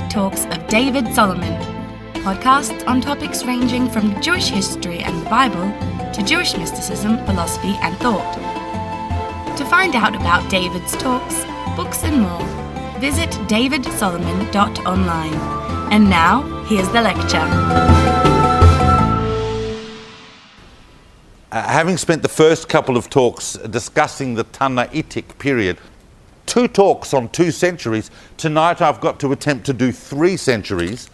Talks of David Solomon, podcasts on topics ranging from Jewish history and the Bible to Jewish mysticism, philosophy and thought. To find out about David's talks, books and more, visit davidsolomon.online. And now, here's the lecture. Having spent the first couple of talks discussing the Talmudic period, 2 talks on 2 centuries, tonight I've got to attempt to do 3 centuries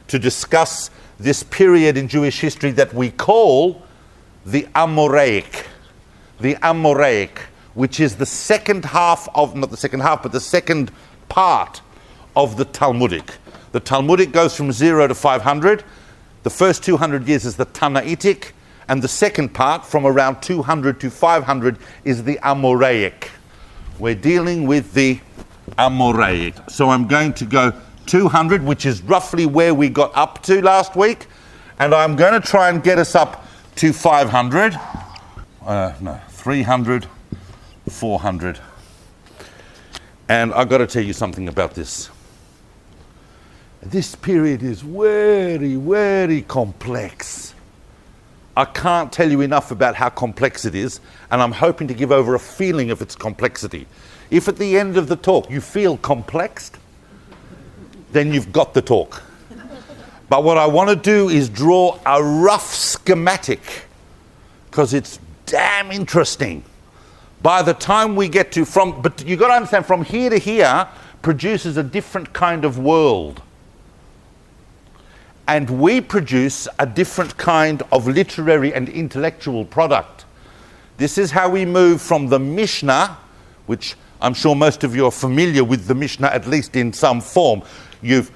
to discuss this period in Jewish history that we call the Amoraic. The Amoraic, which is the second half of, not the second half, but the second part of the Talmudic. The Talmudic goes from 0 to 500. The first 200 years is the Talmudic, and the second part, from around 200 to 500, is the Amoraic. We're dealing with the Amoraic. So I'm going to go 200, which is roughly where we got up to last week, and I'm going to try and get us up to 500. 300, 400. And I've got to tell you something about this. This period is very, very complex. I can't tell you enough about how complex it is, and I'm hoping to give over a feeling of its complexity. If at the end of the talk you feel complexed, then you've got the talk. But what I want to do is draw a rough schematic, because it's damn interesting. By the time we get to but you've got to understand, from here to here produces a different kind of world. And we produce a different kind of literary and intellectual product. This is how we move from the Mishnah, which I'm sure most of you are familiar with the Mishnah, at least in some form. You've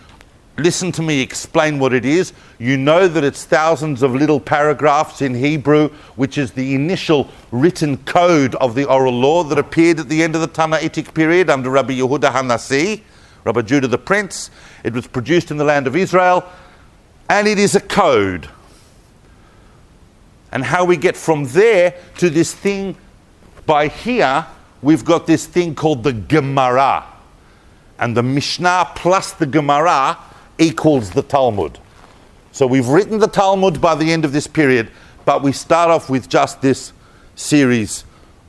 listened to me explain what it is. You know that it's thousands of little paragraphs in Hebrew, which is the initial written code of the oral law that appeared at the end of the Talmudic period under Rabbi Yehuda HaNasi, Rabbi Judah the Prince. It was produced in the land of Israel. And it is a code. And how we get from there to this thing, by here, we've got this thing called the Gemara. And the Mishnah plus the Gemara equals the Talmud. So we've written the Talmud by the end of this period, but we start off with just this series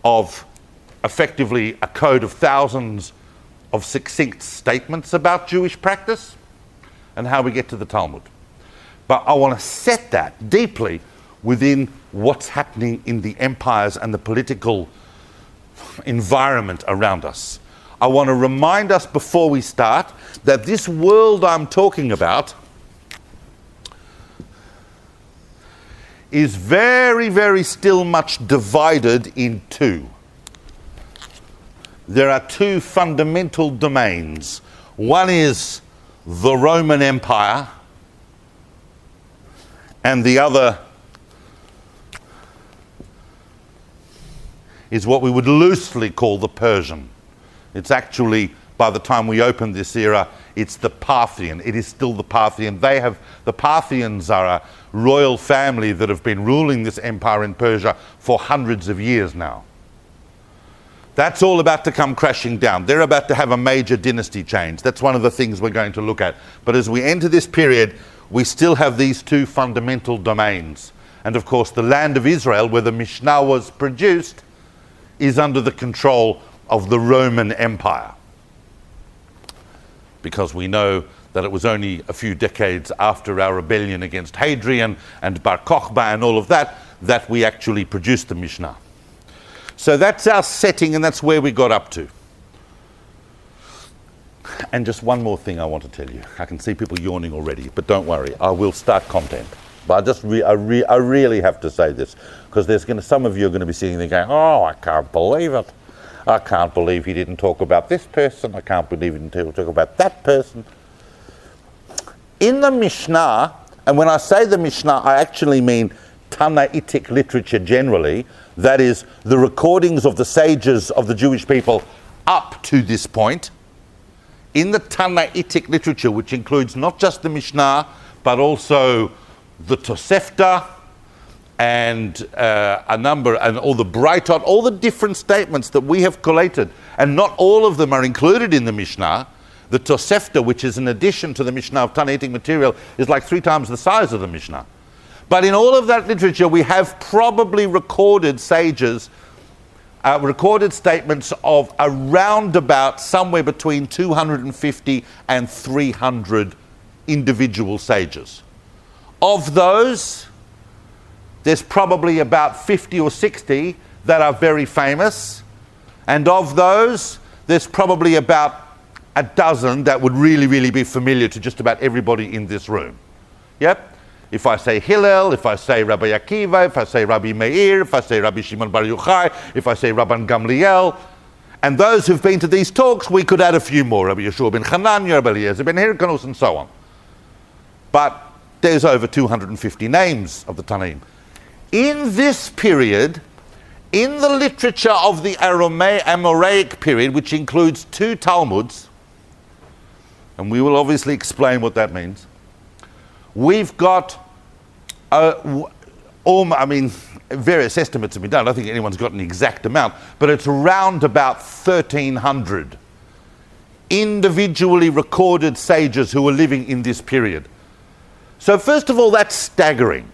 of effectively a code of thousands of succinct statements about Jewish practice and how we get to the Talmud. But I want to set that deeply within what's happening in the empires and the political environment around us. I want to remind us before we start that this world I'm talking about is very, very still much divided in 2. There are 2 fundamental domains. One is the Roman Empire, and the other is what we would loosely call the Persian. It's actually, by the time we open this era, it's the Parthian. It is still the Parthian. The Parthians are a royal family that have been ruling this empire in Persia for hundreds of years now. That's all about to come crashing down. They're about to have a major dynasty change. That's one of the things we're going to look at. But as we enter this period, we still have these 2 fundamental domains. And of course, the land of Israel, where the Mishnah was produced, is under the control of the Roman Empire. Because we know that it was only a few decades after our rebellion against Hadrian and Bar Kokhba and all of that, that we actually produced the Mishnah. So that's our setting, and that's where we got up to. And just one more thing I want to tell you. I can see people yawning already, but don't worry, I will start content. But I really have to say this, because some of you are going to be sitting there going, oh, I can't believe it. I can't believe he didn't talk about this person. I can't believe he didn't talk about that person. In the Mishnah, and when I say the Mishnah, I actually mean Talmudic literature generally, that is, the recordings of the sages of the Jewish people up to this point. In the Talmudic literature, which includes not just the Mishnah, but also the Tosefta and a number, and all the Brightot, all the different statements that we have collated, and not all of them are included in the Mishnah, The Tosefta, which is an addition to the Mishnah of Tannaitic material, is like 3 times the size of the Mishnah. But in all of that literature, we have probably recorded sages, recorded statements of around about somewhere between 250 and 300 individual sages. Of those, there's probably about 50 or 60 that are very famous, and of those, there's probably about a dozen that would really be familiar to just about everybody in this room. Yep? If I say Hillel, if I say Rabbi Akiva, if I say Rabbi Meir, if I say Rabbi Shimon Bar Yochai, if I say Rabban Gamliel, and those who've been to these talks, we could add a few more, Rabbi Yeshua ben Hanania, Rabbi Eliezer ben Hyrcanus, and so on. But there's over 250 names of the Tanaim. In this period, in the literature of the Amoraic period, which includes 2 Talmuds, and we will obviously explain what that means, we've got, various estimates have been done. I don't think anyone's got an exact amount, but it's around about 1,300 individually recorded sages who were living in this period. So first of all, that's staggering.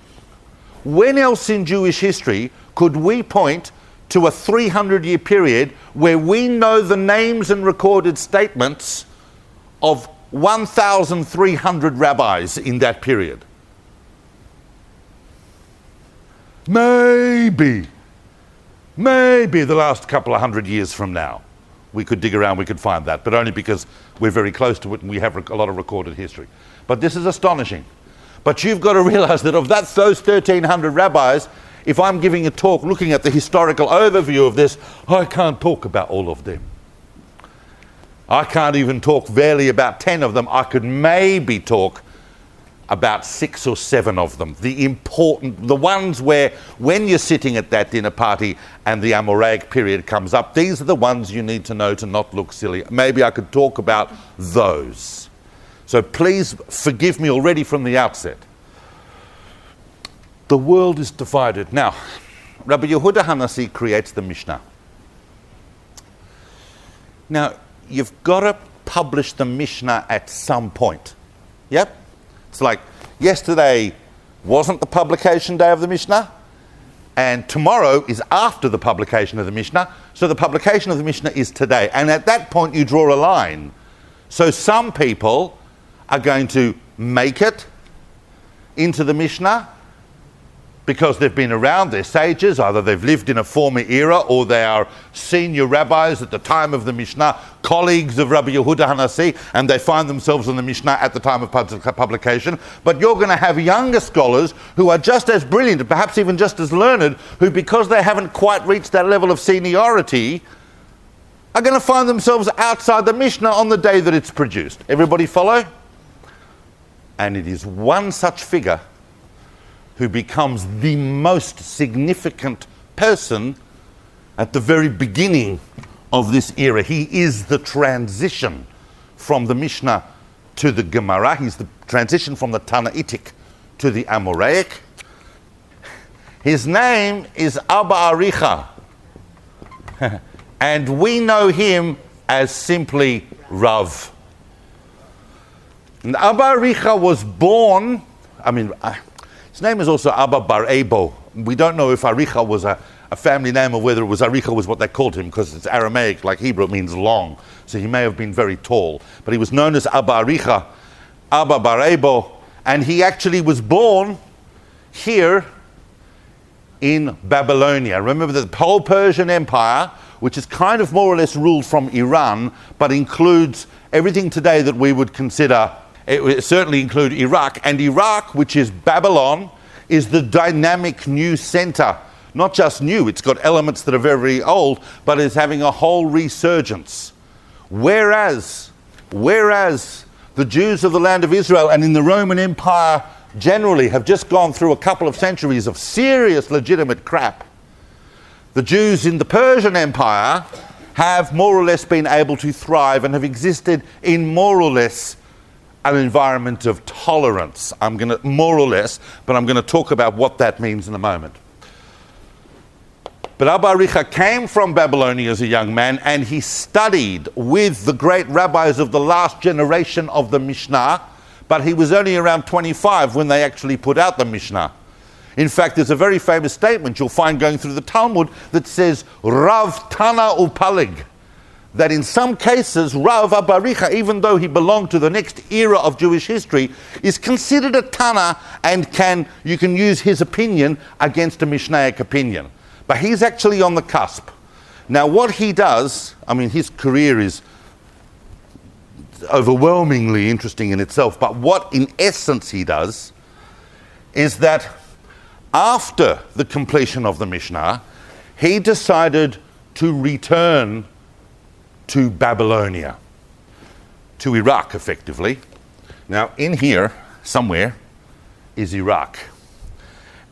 When else in Jewish history could we point to a 300-year period where we know the names and recorded statements of 1,300 rabbis in that period? Maybe the last couple of 100 years from now, we could dig around, we could find that, but only because we're very close to it and we have a lot of recorded history. But this is astonishing. But you've got to realize that of those 1,300 rabbis, if I'm giving a talk looking at the historical overview of this, I can't talk about all of them. I can't even talk barely about 10 of them. I could maybe talk about 6 or 7 of them. The ones where when you're sitting at that dinner party and the Amoraic period comes up, these are the ones you need to know to not look silly. Maybe I could talk about those. So please forgive me already from the outset. The world is divided. Now, Rabbi Yehuda Hanassi creates the Mishnah. Now, you've got to publish the Mishnah at some point. Yep? It's like yesterday wasn't the publication day of the Mishnah, and tomorrow is after the publication of the Mishnah, so the publication of the Mishnah is today. And at that point you draw a line. So some people are going to make it into the Mishnah because they've been around, they're sages, either they've lived in a former era or they are senior rabbis at the time of the Mishnah, colleagues of Rabbi Yehuda Hanassi, and they find themselves in the Mishnah at the time of publication. But you're going to have younger scholars who are just as brilliant, and perhaps even just as learned, who, because they haven't quite reached that level of seniority, are going to find themselves outside the Mishnah on the day that it's produced. Everybody follow? And it is one such figure who becomes the most significant person at the very beginning of this era. He is the transition from the Mishnah to the Gemara. He's the transition from the Tannaitic to the Amoraic. His name is Abba Aricha, and we know him as simply Rav. And Abba Aricha was born, his name is also Abba Bar Ebo. We don't know if Aricha was a family name or whether it was Aricha was what they called him, because it's Aramaic, like Hebrew, it means long. So he may have been very tall. But he was known as Abba Aricha, Abba Bar Ebo, and he actually was born here in Babylonia. Remember the whole Persian Empire, which is kind of more or less ruled from Iran, but includes everything today that we would consider. It would certainly include Iraq, and Iraq, which is Babylon, is the dynamic new center. Not just new, it's got elements that are very, very old, but is having a whole resurgence. Whereas the Jews of the land of Israel and in the Roman Empire generally have just gone through a couple of centuries of serious legitimate crap, the Jews in the Persian Empire have more or less been able to thrive and have existed in more or less an environment of tolerance. More or less, but I'm going to talk about what that means in a moment. But Abba Aricha came from Babylonia as a young man, and he studied with the great rabbis of the last generation of the Mishnah, but he was only around 25 when they actually put out the Mishnah. In fact, there's a very famous statement you'll find going through the Talmud that says, Rav Tana Upalig, that in some cases, Rav Abba Aricha, even though he belonged to the next era of Jewish history, is considered a Tana, and you can use his opinion against a Mishnaic opinion. But he's actually on the cusp. Now what he does, I mean, his career is overwhelmingly interesting in itself, but what in essence he does is that after the completion of the Mishnah, he decided to return to Babylonia, to Iraq effectively. Now in here, somewhere, is Iraq.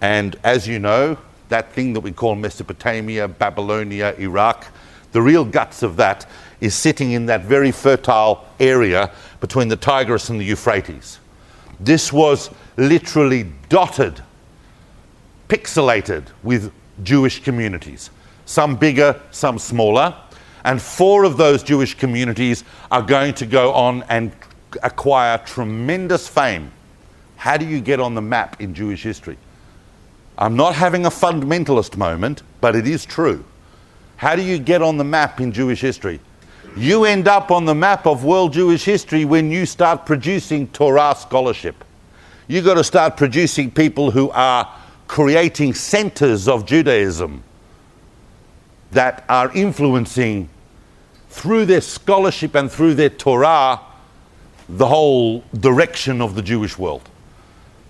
And as you know, that thing that we call Mesopotamia, Babylonia, Iraq, the real guts of that is sitting in that very fertile area between the Tigris and the Euphrates. This was literally dotted, pixelated with Jewish communities, some bigger, some smaller, and 4 of those Jewish communities are going to go on and acquire tremendous fame. How do you get on the map in Jewish history? I'm not having a fundamentalist moment, but it is true. How do you get on the map in Jewish history? You end up on the map of world Jewish history when you start producing Torah scholarship. You've got to start producing people who are creating centers of Judaism that are influencing, through their scholarship and through their Torah, the whole direction of the Jewish world.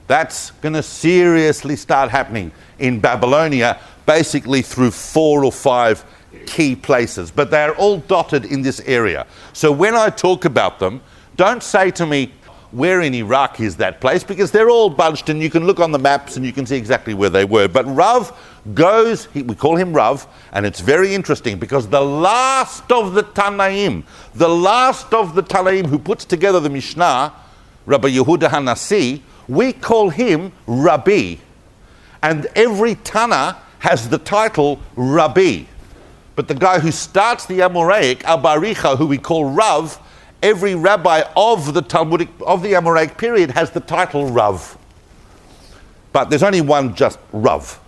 That's going to seriously start happening in Babylonia, basically through 4 or 5 key places. But they're all dotted in this area. So when I talk about them, don't say to me, where in Iraq is that place? Because they're all bunched and you can look on the maps and you can see exactly where they were. But Rav goes, we call him Rav, and it's very interesting because the last of the Tanaim who puts together the Mishnah, Rabbi Yehuda HaNasi, we call him Rabbi. And every Tana has the title Rabbi. But the guy who starts the Amoraic, Abba Aricha, who we call Rav, every rabbi of the Talmudic, of the Amoraic period, has the title Rav. But there's only one just Rav.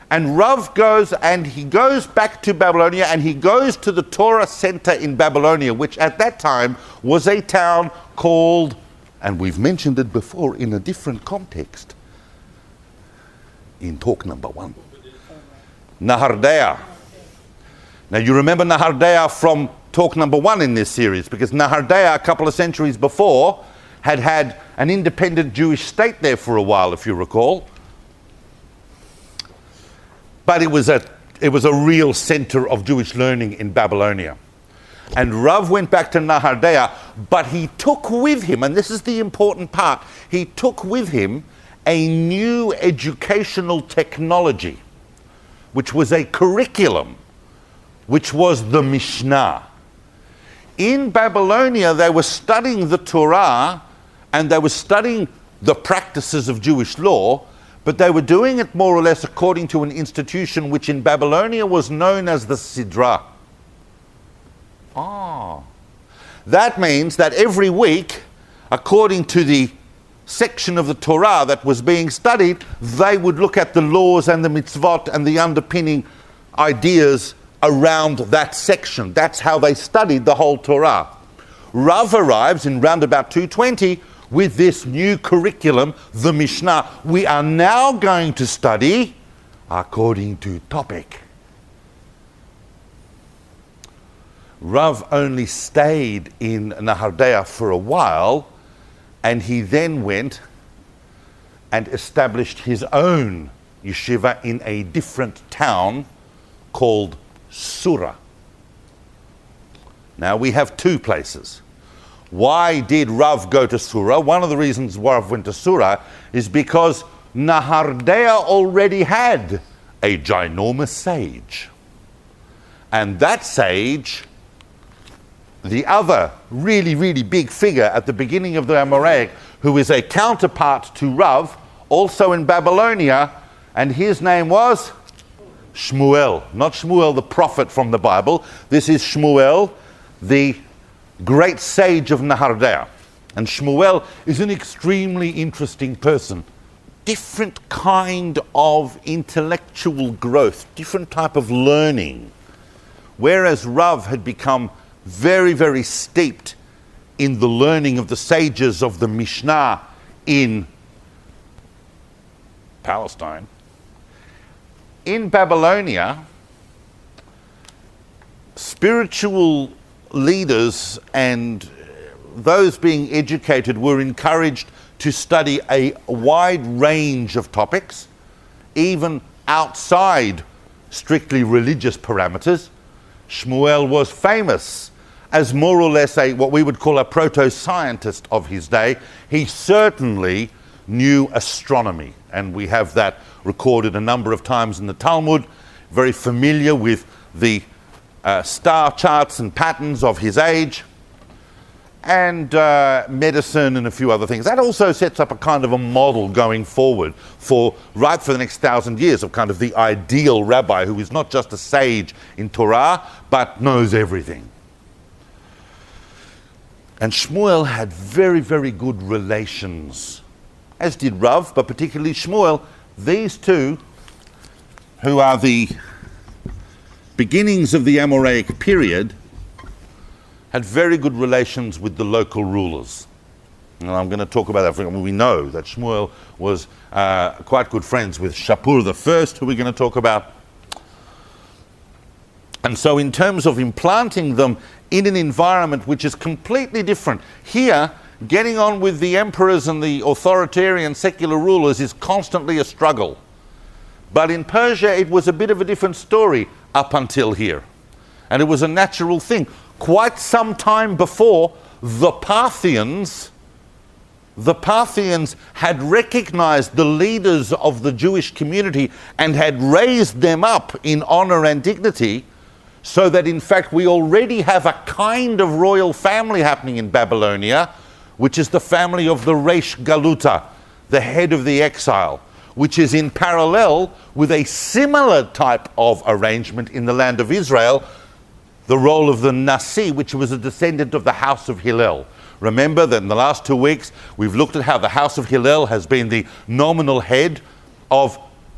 And Rav goes back to Babylonia, and he goes to the Torah center in Babylonia, which at that time was a town called, and we've mentioned it before in a different context, in talk number 1, Nahardea. Now you remember Nahardea from talk number 1 in this series, because Nahardea, a couple of centuries before, had an independent Jewish state there for a while, if you recall. But it was a real center of Jewish learning in Babylonia. And Rav went back to Nahardea, but he took with him, and this is the important part, he took with him a new educational technology, which was a curriculum, which was the Mishnah. In Babylonia, they were studying the Torah, and they were studying the practices of Jewish law, but they were doing it more or less according to an institution which in Babylonia was known as the Sidra. That means that every week, according to the section of the Torah that was being studied, they would look at the laws and the mitzvot and the underpinning ideas around that section. That's how they studied the whole Torah. Rav arrives in round about 220 with this new curriculum, the Mishnah. We are now going to study according to topic. Rav only stayed in Nahardea for a while, and he then went and established his own yeshiva in a different town called Sura. Now we have 2 places. Why did Rav go to Sura? One of the reasons Rav went to Sura is because Nahardea already had a ginormous sage. And that sage, the other really, really big figure at the beginning of the Amoraic, who is a counterpart to Rav, also in Babylonia, and his name was Shmuel, not Shmuel the prophet from the Bible. This is Shmuel, the great sage of Nahardea. And Shmuel is an extremely interesting person. Different kind of intellectual growth, different type of learning. Whereas Rav had become very, very steeped in the learning of the sages of the Mishnah in Palestine, in Babylonia, spiritual leaders and those being educated were encouraged to study a wide range of topics, even outside strictly religious parameters. Shmuel was famous as more or less what we would call a proto-scientist of his day. He certainly knew astronomy, and we have that recorded a number of times in the Talmud, very familiar with the star charts and patterns of his age, and medicine and a few other things. That also sets up a kind of a model going forward for the next 1,000 years of kind of the ideal rabbi who is not just a sage in Torah, but knows everything. And Shmuel had very, very good relations, as did Rav, but particularly Shmuel. These two, who are the beginnings of the Amoraic period, had very good relations with the local rulers. And I'm going to talk about that. We know that Shmuel was quite good friends with Shapur I, who we're going to talk about. And so in terms of implanting them in an environment which is completely different, here, getting on with the emperors and the authoritarian secular rulers is constantly a struggle. But in Persia, it was a bit of a different story up until here. And it was a natural thing. Quite some time before, the Parthians had recognized the leaders of the Jewish community and had raised them up in honor and dignity, so that in fact we already have a kind of royal family happening in Babylonia, which is the family of the Reish Galuta, the head of the exile, which is in parallel with a similar type of arrangement in the land of Israel, the role of the Nasi, which was a descendant of the house of Hillel. Remember that in the last 2 weeks, we've looked at how the house of Hillel has been the nominal head of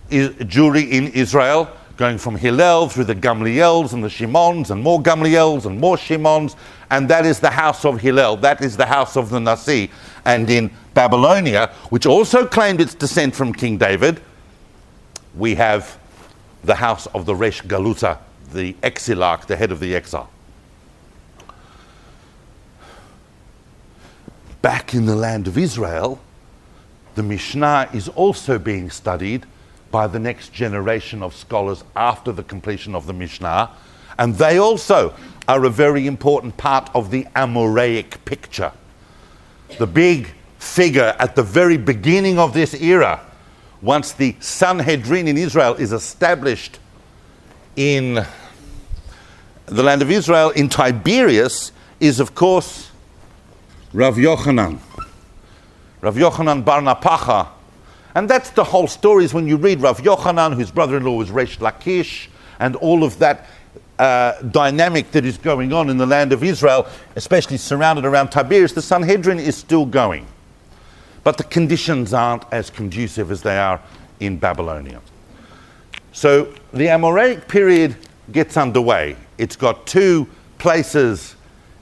Jewry in Israel, going from Hillel through the Gamliels and the Shimons and more Gamliels and more Shimons, and that is the house of Hillel. That is the house of the Nasi. And in Babylonia, which also claimed its descent from King David, we have the house of the Resh Galuta, the exilarch, the head of the exile. Back in the land of Israel, the Mishnah is also being studied by the next generation of scholars after the completion of the Mishnah, and they also are a very important part of the Amoraic picture. The big figure at the very beginning of this era, once the Sanhedrin in Israel is established in the land of Israel, in Tiberias, is of course Rav Yochanan Bar Napacha. And that's the whole story, is when you read Rav Yochanan, whose brother-in-law was Resh Lakish, and all of that dynamic that is going on in the land of Israel, especially surrounded around Tiberias. The Sanhedrin is still going, but the conditions aren't as conducive as they are in Babylonia. So the Amoraic period gets underway. It's got 2 places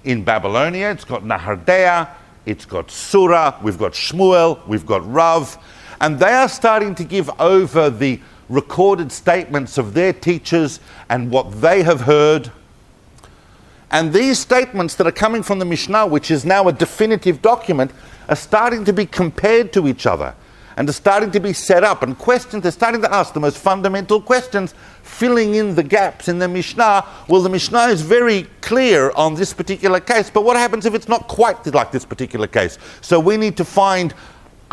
in Babylonia. It's got Nahardea, it's got Surah, we've got Shmuel, we've got Rav, and they are starting to give over the recorded statements of their teachers and what they have heard. And these statements that are coming from the Mishnah, which is now a definitive document, are starting to be compared to each other and are starting to be set up, and questions, they're starting to ask the most fundamental questions, filling in the gaps in the Mishnah. Well, the Mishnah is very clear on this particular case, but what happens if it's not quite like this particular case? So we need to find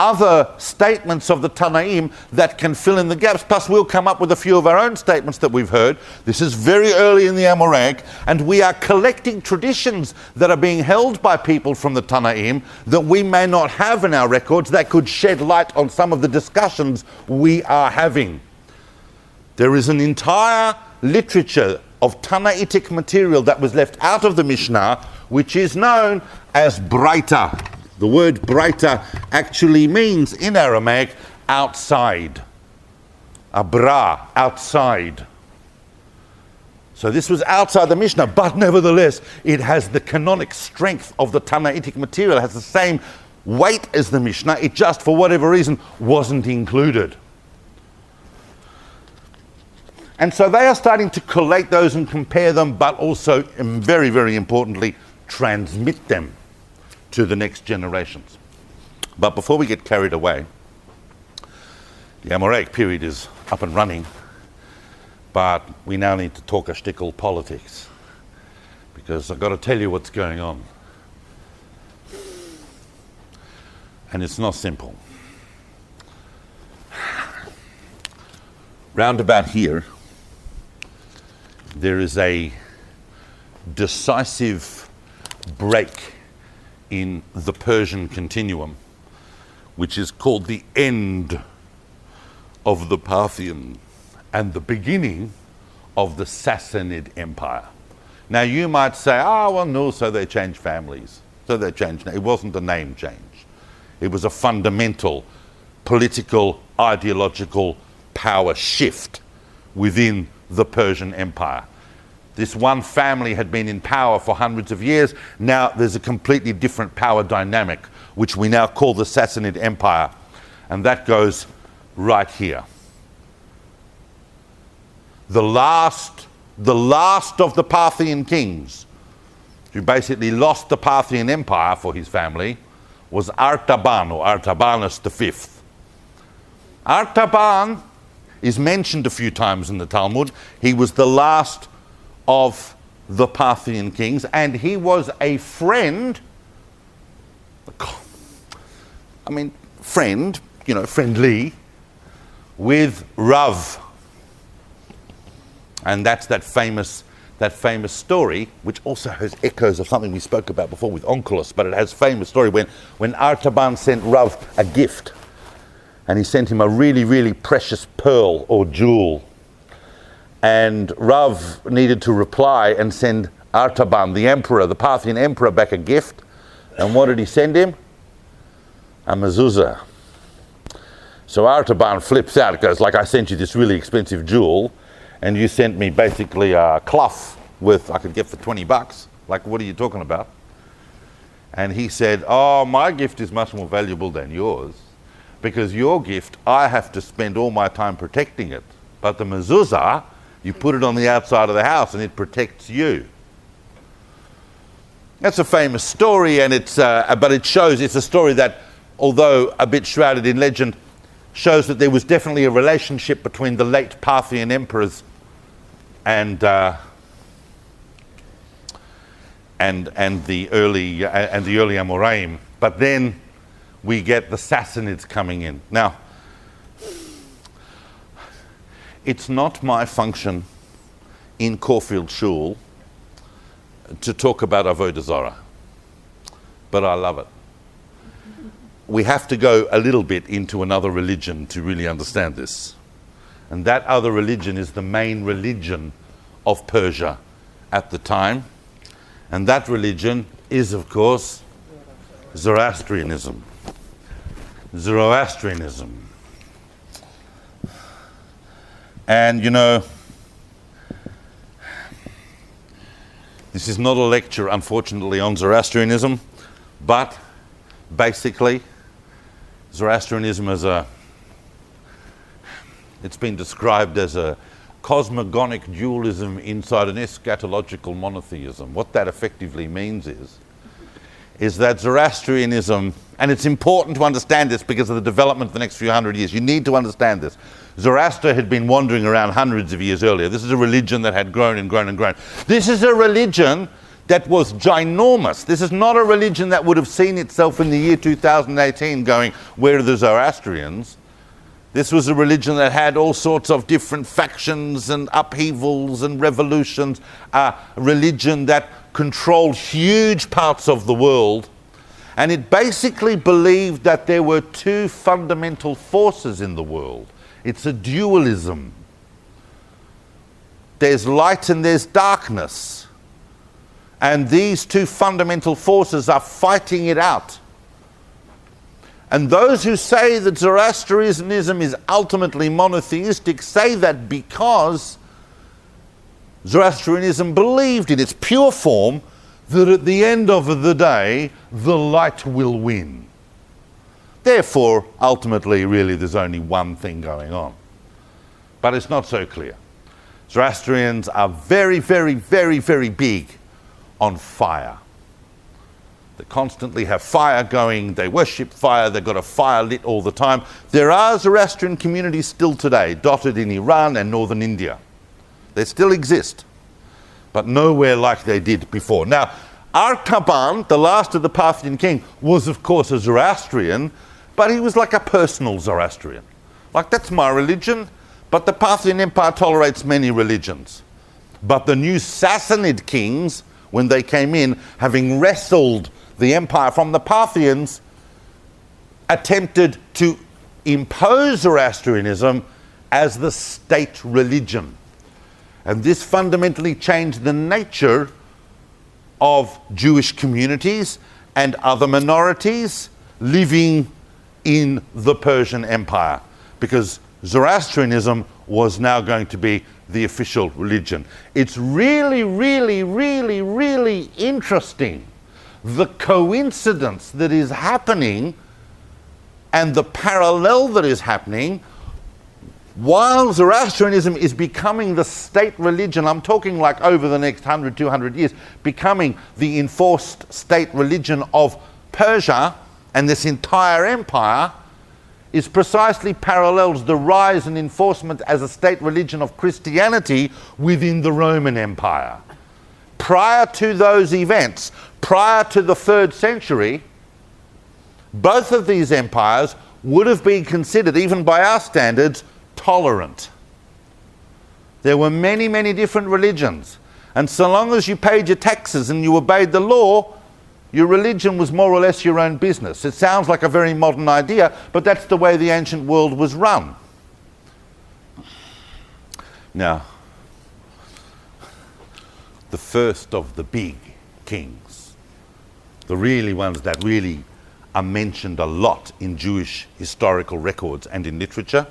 other statements of the Tanaim that can fill in the gaps, plus we'll come up with a few of our own statements that we've heard. This is very early in the Amoraic, and we are collecting traditions that are being held by people from the Tanaim that we may not have in our records, that could shed light on some of the discussions we are having. There is an entire literature of Tanaitic material that was left out of the Mishnah, which is known as Breita. The word Breita actually means, in Aramaic, outside. Abra, outside. So this was outside the Mishnah, but nevertheless, it has the canonic strength of the Tanaitic material. It has the same weight as the Mishnah. It just, for whatever reason, wasn't included. And so they are starting to collate those and compare them, but also, and very, very importantly, transmit them to the next generations. But before we get carried away, the Amoraic period is up and running, but we now need to talk a shtickle politics, because I've got to tell you what's going on. And it's not simple. Round about here, there is a decisive break in the Persian continuum, which is called the end of the Parthian and the beginning of the Sassanid Empire. Now you might say, well, no, so they changed families. So they changed. It wasn't a name change. It was a fundamental political, ideological power shift within the Persian Empire. This one family had been in power for hundreds of years. Now there's a completely different power dynamic, which we now call the Sassanid Empire. And that goes right here. The last of the Parthian kings, who basically lost the Parthian Empire for his family, was Artaban, or Artabanus V. Artaban is mentioned a few times in the Talmud. He was the last of the Parthian kings, and he was a friend, friendly, with Rav. And that's that famous story, which also has echoes of something we spoke about before with Onkelos, but it has famous story when Artaban sent Rav a gift, and he sent him a really, really precious pearl or jewel. And Rav needed to reply and send Artaban, the emperor, the Parthian emperor, back a gift. And what did he send him? A mezuzah. So Artaban flips out. It goes, like, I sent you this really expensive jewel, and you sent me basically a cloth with, I could get for $20. Like, what are you talking about? And he said, my gift is much more valuable than yours, because your gift, I have to spend all my time protecting it. But the mezuzah, you put it on the outside of the house and it protects you. That's a famous story, and but it shows, it's a story that, although a bit shrouded in legend, shows that there was definitely a relationship between the late Parthian emperors and the early Amoraim. But then we get the Sassanids coming in. Now, it's not my function in Caulfield Shul to talk about Avodah Zarah, but I love it. We have to go a little bit into another religion to really understand this. And that other religion is the main religion of Persia at the time. And that religion is, of course, Zoroastrianism. Zoroastrianism. And this is not a lecture, unfortunately, on Zoroastrianism, but basically, Zoroastrianism it's been described as a cosmogonic dualism inside an eschatological monotheism. What that effectively means is that Zoroastrianism, and it's important to understand this because of the development of the next few hundred years. You need to understand this. Zoroaster had been wandering around hundreds of years earlier. This is a religion that had grown and grown and grown. This is a religion that was ginormous. This is not a religion that would have seen itself in the year 2018 going, where are the Zoroastrians? This was a religion that had all sorts of different factions and upheavals and revolutions, a religion that controlled huge parts of the world. And it basically believed that there were two fundamental forces in the world. It's a dualism. there's light and there's darkness. And these two fundamental forces are fighting it out. And those who say that Zoroastrianism is ultimately monotheistic say that because Zoroastrianism believed in its pure form that at the end of the day, the light will win. Therefore, ultimately, really, there's only one thing going on. But it's not so clear. Zoroastrians are very, very, very, very big on fire. They constantly have fire going, they worship fire, they've got a fire lit all the time. There are Zoroastrian communities still today, dotted in Iran and northern India. They still exist, but nowhere like they did before. Now, Artaban, the last of the Parthian king, was of course a Zoroastrian, but he was like a personal Zoroastrian. Like, that's my religion, but the Parthian Empire tolerates many religions. But the new Sassanid kings, when they came in, having wrestled the empire from the Parthians, attempted to impose Zoroastrianism as the state religion. And this fundamentally changed the nature of Jewish communities and other minorities living in the Persian Empire, because Zoroastrianism was now going to be the official religion. It's really, really, really, really interesting, the coincidence that is happening and the parallel that is happening while Zoroastrianism is becoming the state religion. I'm talking like over the next 100, 200 years, becoming the enforced state religion of Persia and this entire empire, is precisely parallels the rise and enforcement as a state religion of Christianity within the Roman Empire. Prior to those events, prior to the 3rd century, both of these empires would have been considered, even by our standards, tolerant. There were many, many different religions, and so long as you paid your taxes and you obeyed the law, your religion was more or less your own business. It sounds like a very modern idea, but that's the way the ancient world was run. Now, the first of the big kings, the really ones that really are mentioned a lot in Jewish historical records and in literature,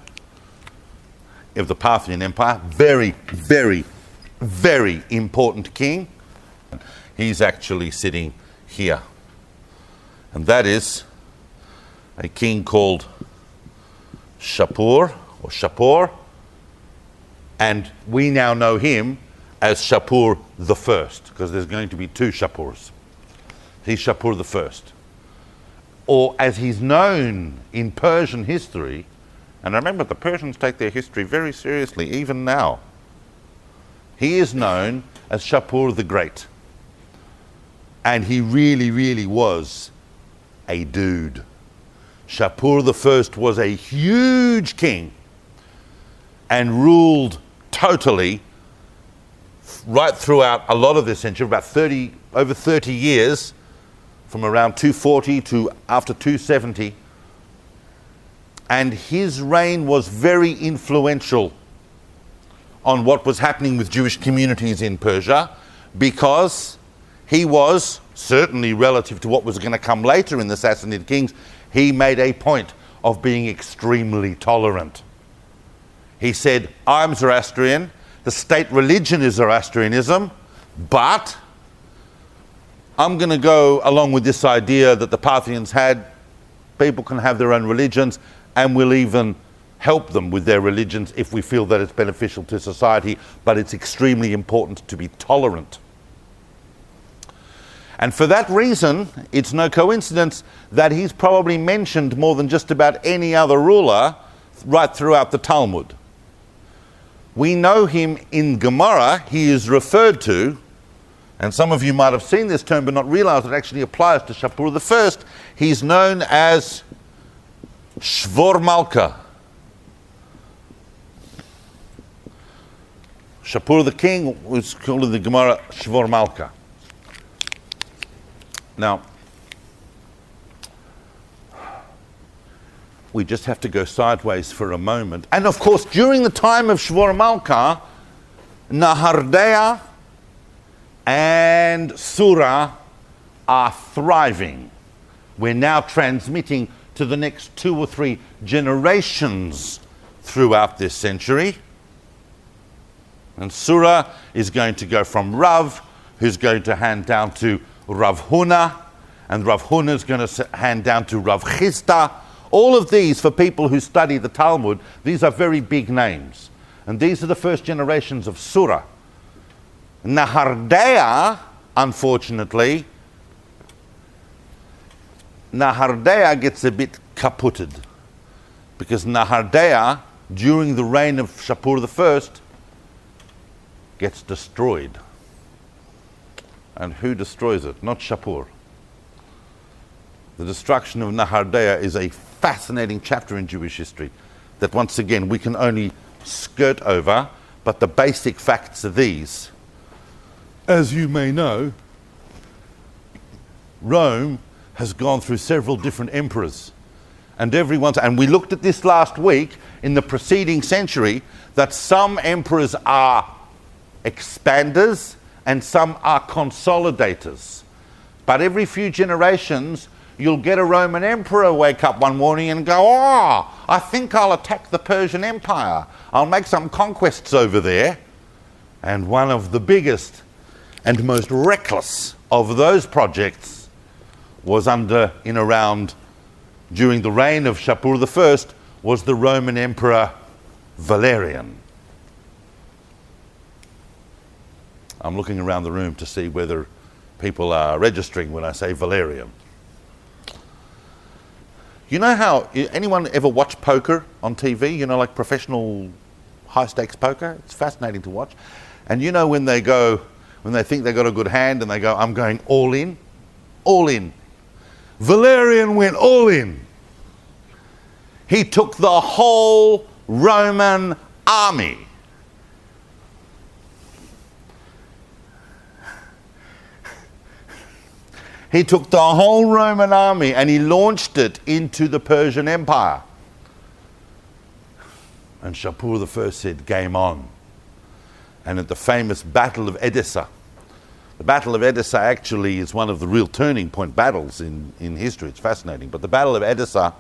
of the Parthian Empire, very, very, very important king. He's actually sitting here, and that is a king called Shapur, and we now know him as Shapur the First, because there's going to be two Shapurs. He's Shapur the First, or as he's known in Persian history. And remember, the Persians take their history very seriously, even now. He is known as Shapur the Great. And he really, really was a dude. Shapur the First was a huge king and ruled totally right throughout a lot of this century, over 30 years, from around 240 to after 270. And his reign was very influential on what was happening with Jewish communities in Persia, because he was, certainly relative to what was going to come later in the Sassanid kings, he made a point of being extremely tolerant. He said, I'm Zoroastrian, the state religion is Zoroastrianism, but I'm going to go along with this idea that the Parthians had. People can have their own religions, and we'll even help them with their religions if we feel that it's beneficial to society, but it's extremely important to be tolerant. And for that reason, it's no coincidence that he's probably mentioned more than just about any other ruler right throughout the Talmud. We know him in Gemara. He is referred to, and some of you might have seen this term but not realized it actually applies to Shapur the First. He's known as Shvor Malka. Shapur the king was called in the Gemara Shvor Malka. Now, we just have to go sideways for a moment. And of course, during the time of Shvor Malka, Nahardea and Surah are thriving. We're now transmitting to the next 2 or 3 generations throughout this century. And Surah is going to go from Rav, who's going to hand down to Rav Huna, and Rav Huna is going to hand down to Rav Chisda. All of these, for people who study the Talmud, these are very big names. And these are the first generations of Surah. Nahardea, unfortunately, Nahardea gets a bit kaputted. Because Nahardea, during the reign of Shapur I, gets destroyed. And who destroys it? Not Shapur. The destruction of Nahardea is a fascinating chapter in Jewish history that once again we can only skirt over, but the basic facts are these. As you may know, Rome has gone through several different emperors. And we looked at this last week in the preceding century, that some emperors are expanders and some are consolidators. But every few generations, you'll get a Roman emperor wake up one morning and go, I think I'll attack the Persian Empire. I'll make some conquests over there. And one of the biggest and most reckless of those projects was during the reign of Shapur I, was the Roman Emperor Valerian. I'm looking around the room to see whether people are registering when I say Valerian. You know how, anyone ever watch poker on TV? You know, like professional high-stakes poker? It's fascinating to watch. And you know when they think they got a good hand and they go, I'm going all in? All in. Valerian went all in. He took the whole Roman army. He took the whole Roman army and he launched it into the Persian Empire. And Shapur I said, game on. And at the famous Battle of Edessa, the Battle of Edessa actually is one of the real turning point battles in history. It's fascinating. But the Battle of Edessa,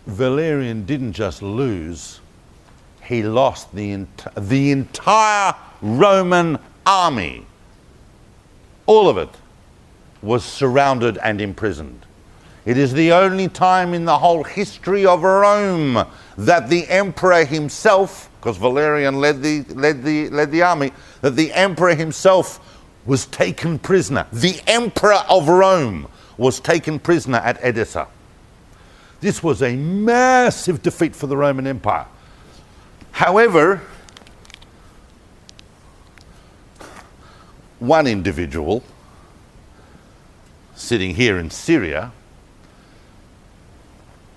Valerian didn't just lose, he lost the entire Roman army. All of it was surrounded and imprisoned. It is the only time in the whole history of Rome that the emperor himself, because Valerian led the army, that the emperor himself was taken prisoner. The emperor of Rome was taken prisoner at Edessa. This was a massive defeat for the Roman Empire. However, one individual sitting here in Syria,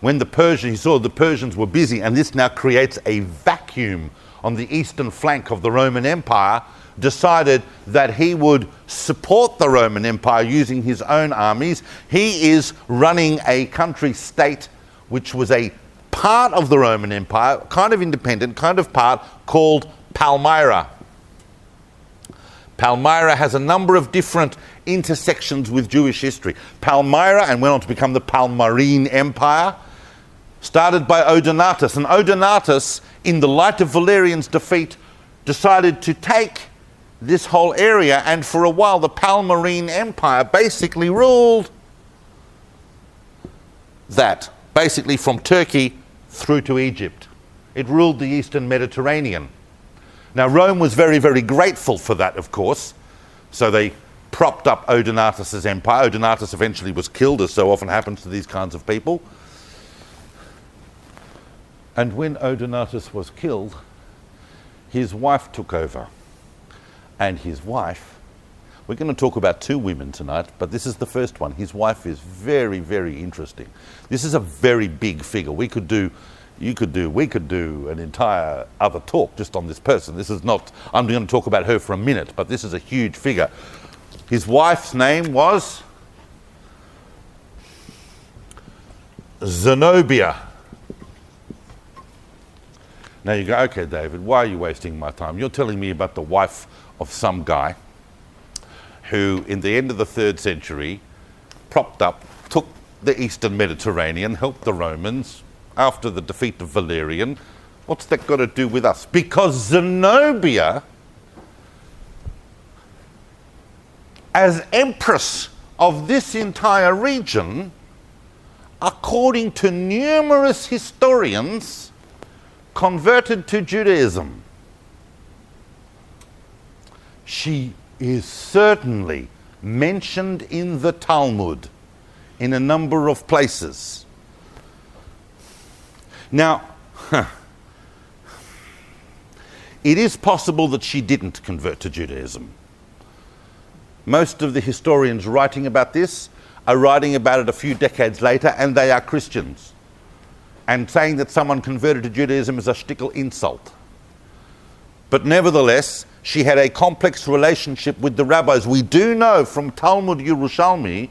when he saw the Persians were busy, and this now creates a vacuum on the eastern flank of the Roman Empire, decided that he would support the Roman Empire using his own armies. He is running a country state which was a part of the Roman Empire, kind of independent, kind of part, called Palmyra. Palmyra has a number of different intersections with Jewish history. Palmyra, and went on to become the Palmyrene Empire, started by Odenatus. And Odenatus, in the light of Valerian's defeat, decided to take this whole area, and for a while the Palmyrene Empire basically ruled that, basically from Turkey through to Egypt. It ruled the Eastern Mediterranean. Now, Rome was very, very grateful for that, of course, so they propped up Odenatus' empire. Odenatus eventually was killed, as so often happens to these kinds of people. And when Odenatus was killed, his wife took over. And his wife, we're going to talk about 2 women tonight, but this is the first one. His wife is very, very interesting. This is a very big figure. We could do an entire other talk just on this person. This is not, I'm going to talk about her for a minute, but this is a huge figure. His wife's name was Zenobia. Now you go, okay, David, why are you wasting my time? You're telling me about the wife of some guy who, in the end of the 3rd century, propped up, took the Eastern Mediterranean, helped the Romans after the defeat of Valerian. What's that got to do with us? Because Zenobia, as empress of this entire region, according to numerous historians, converted to Judaism. She is certainly mentioned in the Talmud in a number of places. Now, it is possible that she didn't convert to Judaism. Most of the historians writing about this are writing about it a few decades later, and they are Christians. And saying that someone converted to Judaism is a shtickle insult. But nevertheless, she had a complex relationship with the rabbis. We do know from Talmud Yerushalmi,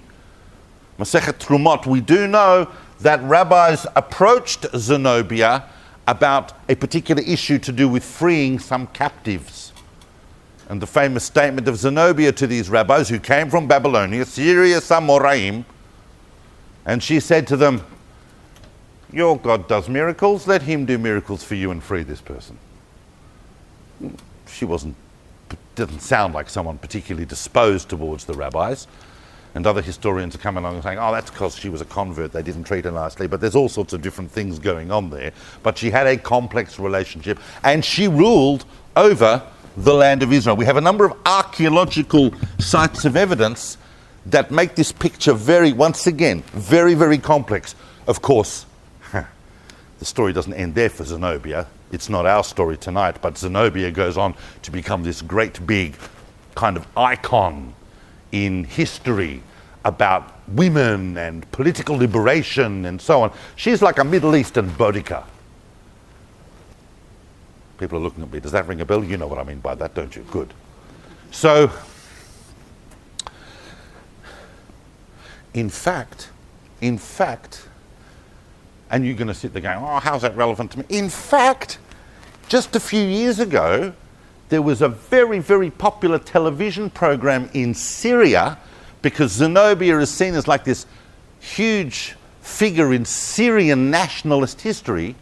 Masechet Trumot, we do know that rabbis approached Zenobia about a particular issue to do with freeing some captives. And the famous statement of Zenobia to these rabbis who came from Babylonia, Syria Samoraim, and she said to them, your God does miracles, let him do miracles for you and free this person. She didn't sound like someone particularly disposed towards the rabbis. And other historians are coming along and saying, oh, that's because she was a convert, they didn't treat her nicely. But there's all sorts of different things going on there. But she had a complex relationship, and she ruled over the land of Israel. We have a number of archaeological sites of evidence that make this picture once again, very, very complex. Of course, the story doesn't end there for Zenobia. It's not our story tonight, but Zenobia goes on to become this great big kind of icon in history about women and political liberation and so on. She's like a Middle Eastern Boudica. People are looking at me. Does that ring a bell? You know what I mean by that, don't you? Good. So, in fact, and you're going to sit there going, oh, how's that relevant to me? In fact, just a few years ago, there was a very, very popular television program in Syria, because Zenobia is seen as like this huge figure in Syrian nationalist history,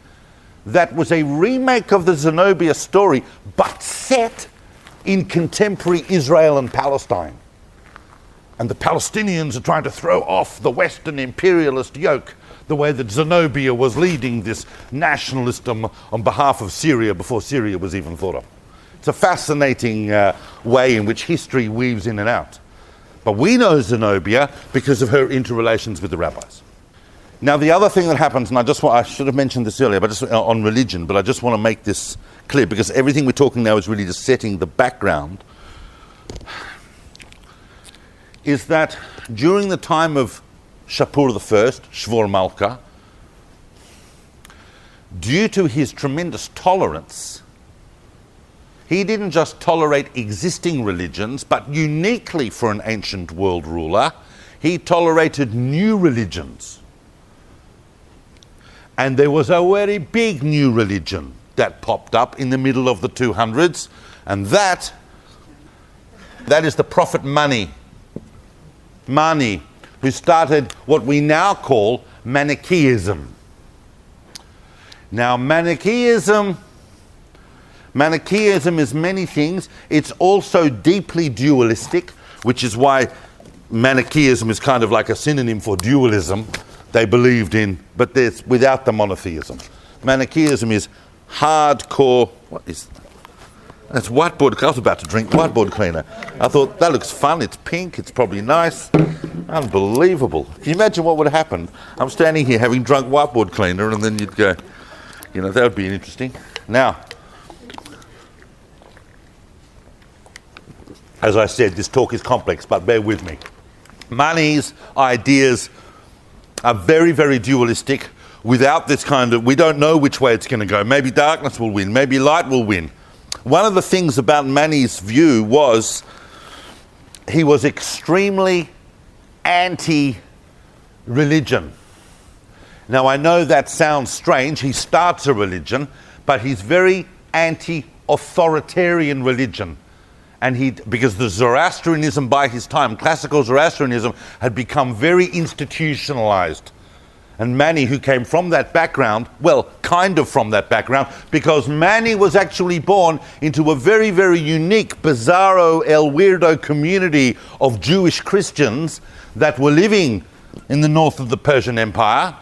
that was a remake of the Zenobia story, but set in contemporary Israel and Palestine. And the Palestinians are trying to throw off the Western imperialist yoke, the way that Zenobia was leading this nationalism on behalf of Syria before Syria was even thought of. It's a fascinating way in which history weaves in and out. But we know Zenobia because of her interrelations with the rabbis. Now, the other thing that happens, and I should have mentioned this earlier, but just on religion, but I just want to make this clear, because everything we're talking now is really just setting the background, is that during the time of Shapur I, Shvor Malka, due to his tremendous tolerance, he didn't just tolerate existing religions, but uniquely for an ancient world ruler, he tolerated new religions. And there was a very big new religion that popped up in the middle of the 200s, and that is the prophet Mani, who started what we now call Manichaeism. Now, Manichaeism is many things. It's also deeply dualistic, which is why Manichaeism is kind of like a synonym for dualism. They believed in, but there's without the monotheism. Manichaeism is hardcore. What is that? That's whiteboard. I was about to drink whiteboard cleaner. I thought, that looks fun. It's pink. It's probably nice. Unbelievable. Can you imagine what would have happened? I'm standing here having drunk whiteboard cleaner, and then you'd go, that would be interesting. Now, as I said, this talk is complex, but bear with me. Mani's ideas are very, very dualistic. Without this we don't know which way it's going to go. Maybe darkness will win. Maybe light will win. One of the things about Mani's view was he was extremely anti-religion. Now, I know that sounds strange. He starts a religion, but he's very anti-authoritarian religion. And because the Zoroastrianism by his time, classical Zoroastrianism, had become very institutionalized. And Manny, who came from that background, well, kind of from that background, because Manny was actually born into a very, very unique, bizarro, el weirdo community of Jewish Christians that were living in the north of the Persian Empire,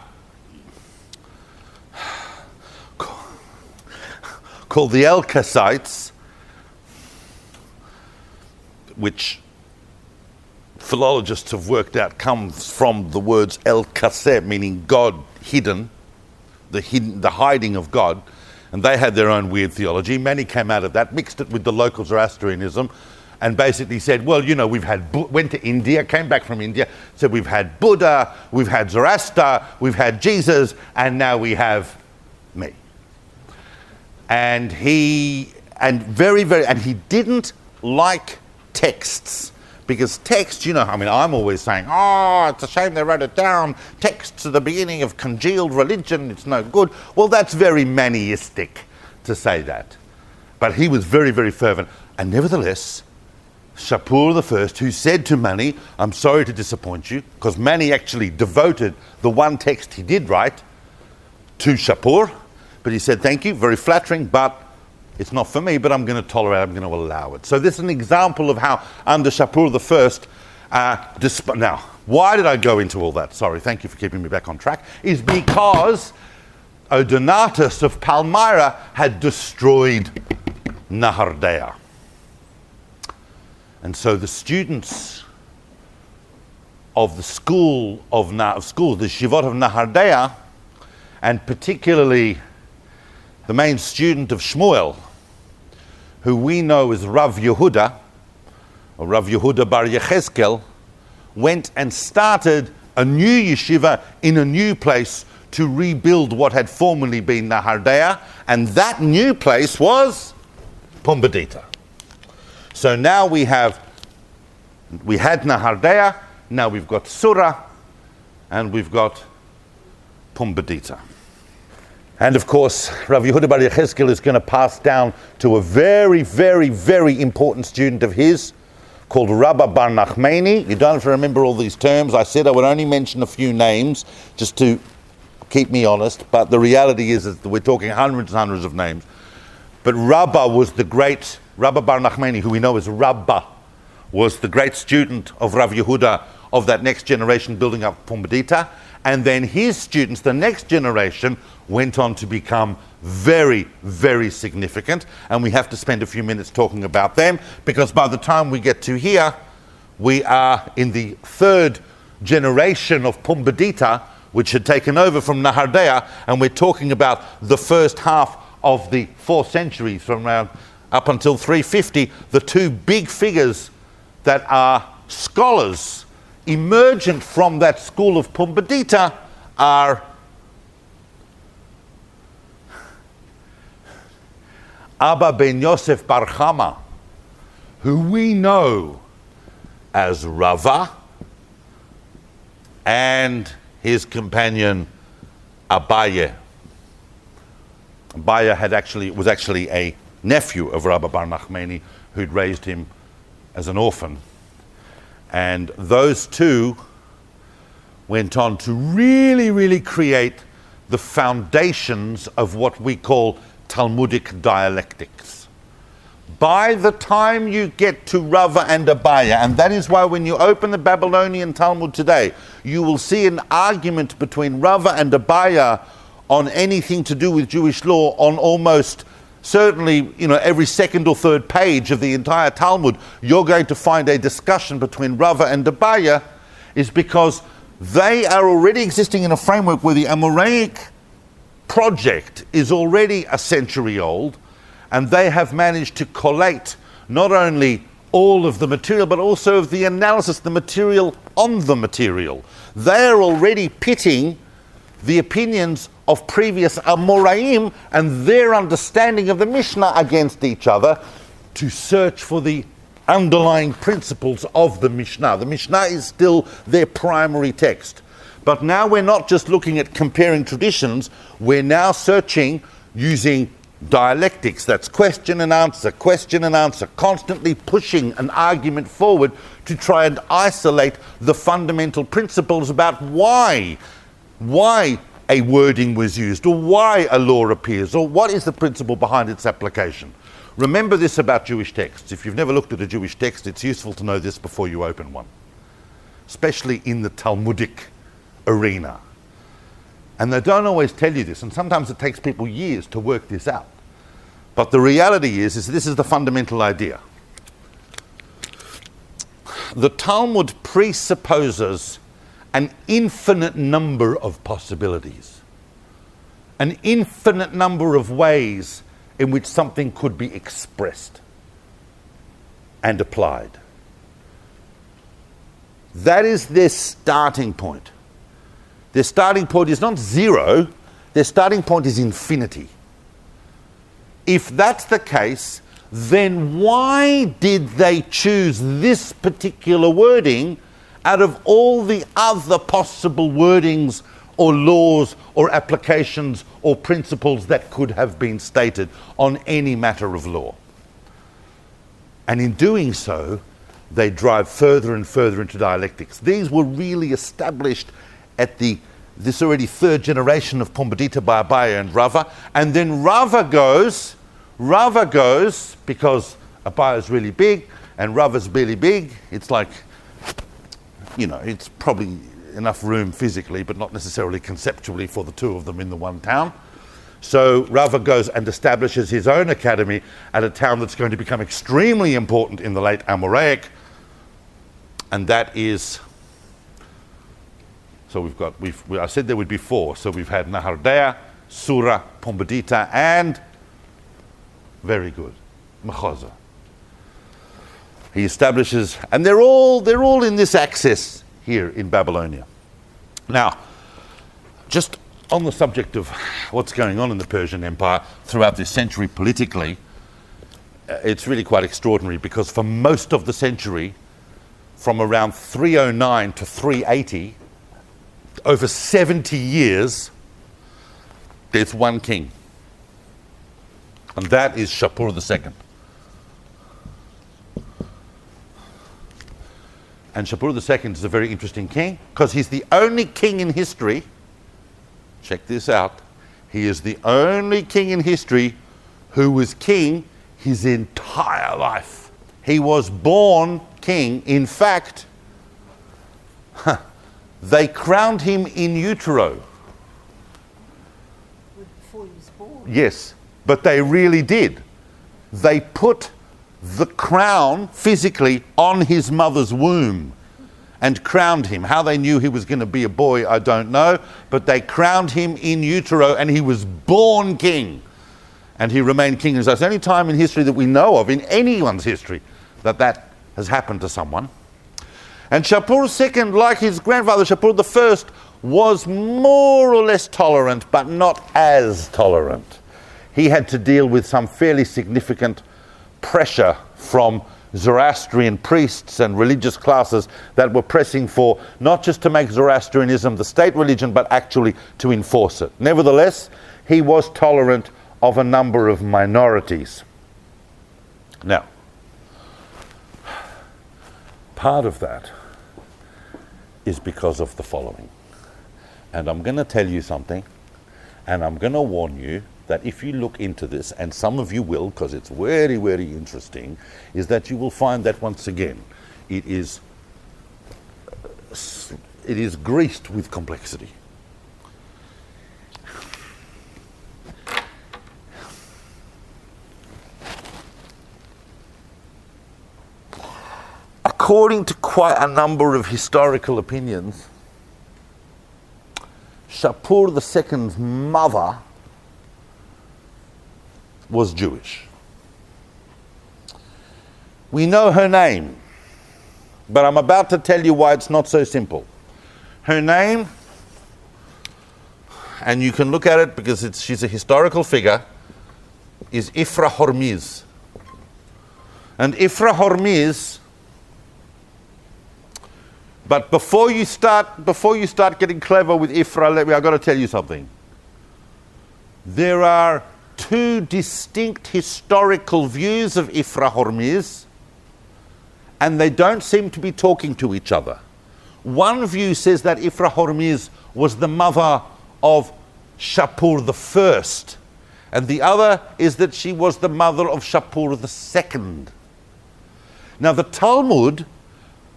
called the Elkasites, which philologists have worked out comes from the words El Kaseh, meaning God hidden, the hiding of God, and they had their own weird theology. Many came out of that, mixed it with the local Zoroastrianism, and basically said, well, you know, went to India, came back from India, said we've had Buddha, we've had Zoroaster, we've had Jesus, and now we have me. And he didn't like texts. Because text, you know, I mean, I'm always saying, oh, it's a shame they wrote it down. Texts are the beginning of congealed religion. It's no good. Well, that's very Maniistic to say that. But he was very, very fervent. And nevertheless, Shapur I, who said to Mani, I'm sorry to disappoint you, because Mani actually devoted the one text he did write to Shapur. But he said, thank you, very flattering, but it's not for me, but I'm going to tolerate it, I'm going to allow it. So this is an example of how under Shapur I, now, why did I go into all that? Sorry, thank you for keeping me back on track. Is because Odenatus of Palmyra had destroyed Nahardea. And so the students of the school the Shivot of Nahardea, and particularly the main student of Shmuel, who we know as Rav Yehuda, or Rav Yehuda Bar Yechezkel, went and started a new yeshiva in a new place to rebuild what had formerly been Nahardea, and that new place was Pumbedita. So now we had Nahardea, now we've got Surah, and we've got Pumbedita. And of course, Rav Yehuda Bar Yechezkel is going to pass down to a very, very, very important student of his called Rabba Bar Nachmani. You don't have to remember all these terms. I said I would only mention a few names just to keep me honest, but the reality is that we're talking hundreds and hundreds of names. But Rabba was the great, Rabba Bar Nachmani, who we know as Rabba, was the great student of Rav Yehuda of that next generation building up Pumbedita. And then his students, the next generation, went on to become very, very significant. And we have to spend a few minutes talking about them, because by the time we get to here, we are in the third generation of Pumbedita, which had taken over from Nahardea, and we're talking about the first half of the 4th century, from around up until 350. The two big figures that are scholars emergent from that school of Pumbedita are Abba ben Yosef Bar Chama, who we know as Rava, and his companion Abaye. Abaye was actually a nephew of Rabba Bar Nachmani, who'd raised him as an orphan. And those two went on to really, really create the foundations of what we call Talmudic dialectics. By the time you get to Rava and Abaye, and that is why when you open the Babylonian Talmud today, you will see an argument between Rava and Abaye on anything to do with Jewish law on almost certainly, every second or third page of the entire Talmud. You're going to find a discussion between Rava and Abaye, is because they are already existing in a framework where the Amoraic project is already a century old, and they have managed to collate not only all of the material, but also of the analysis, the material on the material. They are already pitting the opinions of previous Amoraim and their understanding of the Mishnah against each other to search for the underlying principles of the Mishnah. The Mishnah is still their primary text. But now we're not just looking at comparing traditions, we're now searching using Dialectics, that's question and answer, constantly pushing an argument forward to try and isolate the fundamental principles about why a wording was used, or why a law appears, or what is the principle behind its application. Remember this about Jewish texts. If you've never looked at a Jewish text, it's useful to know this before you open one, especially in the Talmudic arena. And they don't always tell you this, and sometimes it takes people years to work this out. But the reality is this is the fundamental idea. The Talmud presupposes an infinite number of possibilities, an infinite number of ways in which something could be expressed and applied. That is their starting point. Their starting point is not zero, their starting point is infinity. If that's the case, then why did they choose this particular wording out of all the other possible wordings or laws or applications or principles that could have been stated on any matter of law? And in doing so, they drive further and further into dialectics. These were really established at this already third generation of Pumbedita by Abaye and Rava. And then Rava goes, because Abaye is really big and Rava's really big, it's like, it's probably enough room physically, but not necessarily conceptually for the two of them in the one town. So Rava goes and establishes his own academy at a town that's going to become extremely important in the late Amoraic, and that is, so I said there would be four, so we've had Nahardea, Sura, Pumbedita, and, very good, Mechoza. He establishes, and they're all in this axis here in Babylonia. Now, just on the subject of what's going on in the Persian Empire throughout this century politically, it's really quite extraordinary, because for most of the century, from around 309 to 380, over 70 years, there's one king. And that is Shapur II. And Shapur II is a very interesting king, because he's the only king in history, check this out, he is the only king in history who was king his entire life. He was born king. In fact, they crowned him in utero. Before he was born? Yes, but they really did. They put the crown physically on his mother's womb and crowned him. How they knew he was going to be a boy, I don't know, but they crowned him in utero and he was born king. And he remained king. It's the only time in history that we know of, in anyone's history, that has happened to someone. And Shapur II, like his grandfather Shapur I, was more or less tolerant, but not as tolerant. He had to deal with some fairly significant pressure from Zoroastrian priests and religious classes that were pressing for not just to make Zoroastrianism the state religion, but actually to enforce it. Nevertheless, he was tolerant of a number of minorities. Now, part of that is because of the following. And I'm going to tell you something, and I'm going to warn you that if you look into this, and some of you will, because it's very, very interesting, is that you will find that once again, it is greased with complexity. According to quite a number of historical opinions, Shapur II's mother was Jewish. We know her name, but I'm about to tell you why it's not so simple. Her name, and you can look at it because she's a historical figure, is Ifra Hormiz. And Ifra Hormiz, but before you start getting clever with Ifra, I've got to tell you something. There are two distinct historical views of Ifra Hormizd, and they don't seem to be talking to each other. One view says that Ifra Hormizd was the mother of Shapur I, and the other is that she was the mother of Shapur II. Now the Talmud,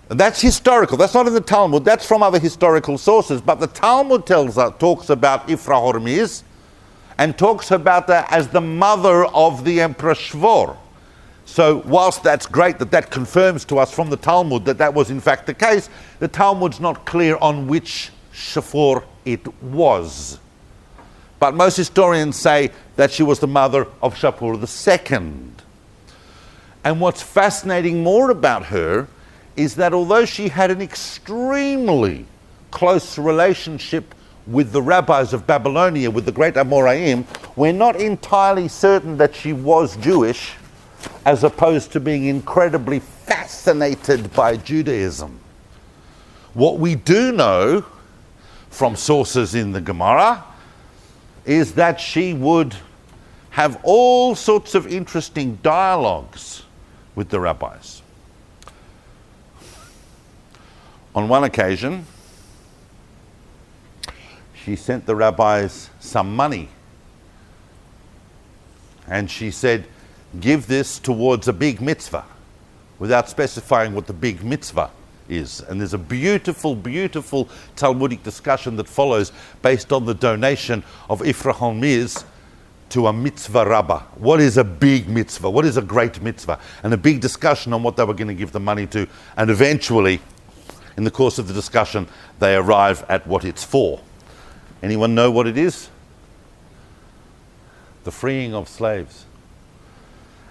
that's historical, that's not in the Talmud, that's from other historical sources, but the Talmud talks about Ifra Hormizd and talks about her as the mother of the Emperor Shvor. So whilst that's great that confirms to us from the Talmud that was in fact the case, the Talmud's not clear on which Shvor it was. But most historians say that she was the mother of Shapur II. And what's fascinating more about her is that although she had an extremely close relationship with the rabbis of Babylonia, with the great Amoraim, we're not entirely certain that she was Jewish, as opposed to being incredibly fascinated by Judaism. What we do know from sources in the Gemara is that she would have all sorts of interesting dialogues with the rabbis. On one occasion, she sent the rabbis some money, and she said, give this towards a big mitzvah, without specifying what the big mitzvah is. And there's a beautiful, beautiful Talmudic discussion that follows based on the donation of Ifra Hormizd to a mitzvah rabbah. What is a big mitzvah? What is a great mitzvah? And a big discussion on what they were going to give the money to. And eventually, in the course of the discussion, they arrive at what it's for. Anyone know what it is? The freeing of slaves.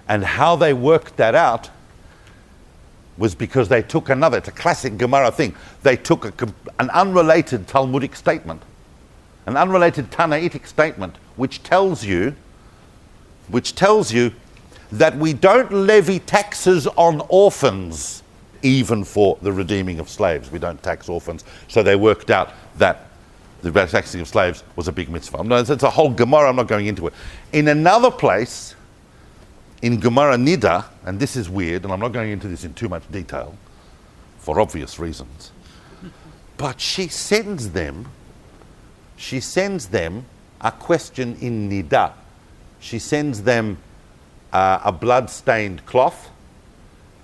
And how they worked that out was because they took another, it's a classic Gemara thing, they took an unrelated Talmudic statement, an unrelated Tanaitic statement, which tells you that we don't levy taxes on orphans even for the redeeming of slaves. We don't tax orphans. So they worked out that the taxing of slaves was a big mitzvah. It's a whole Gemara, I'm not going into it. In another place, in Gemara Nida, and this is weird, and I'm not going into this in too much detail, for obvious reasons, but she sends them a question in Nida. She sends them a blood-stained cloth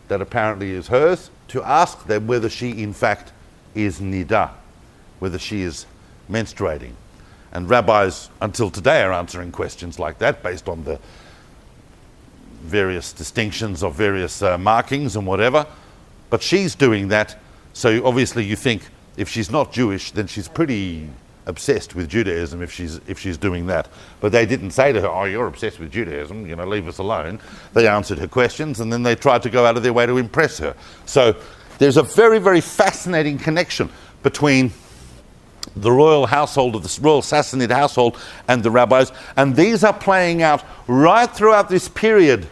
that apparently is hers, to ask them whether she in fact is Nida, whether she is menstruating. And rabbis until today are answering questions like that based on the various distinctions of various markings and whatever, but she's doing that. So obviously you think if she's not Jewish, then she's pretty obsessed with Judaism if she's doing that. But they didn't say to her, oh, you're obsessed with Judaism, leave us alone. They answered her questions, and then they tried to go out of their way to impress her. So there's a very, very fascinating connection between the royal household of the royal Sassanid household and the rabbis, and these are playing out right throughout this period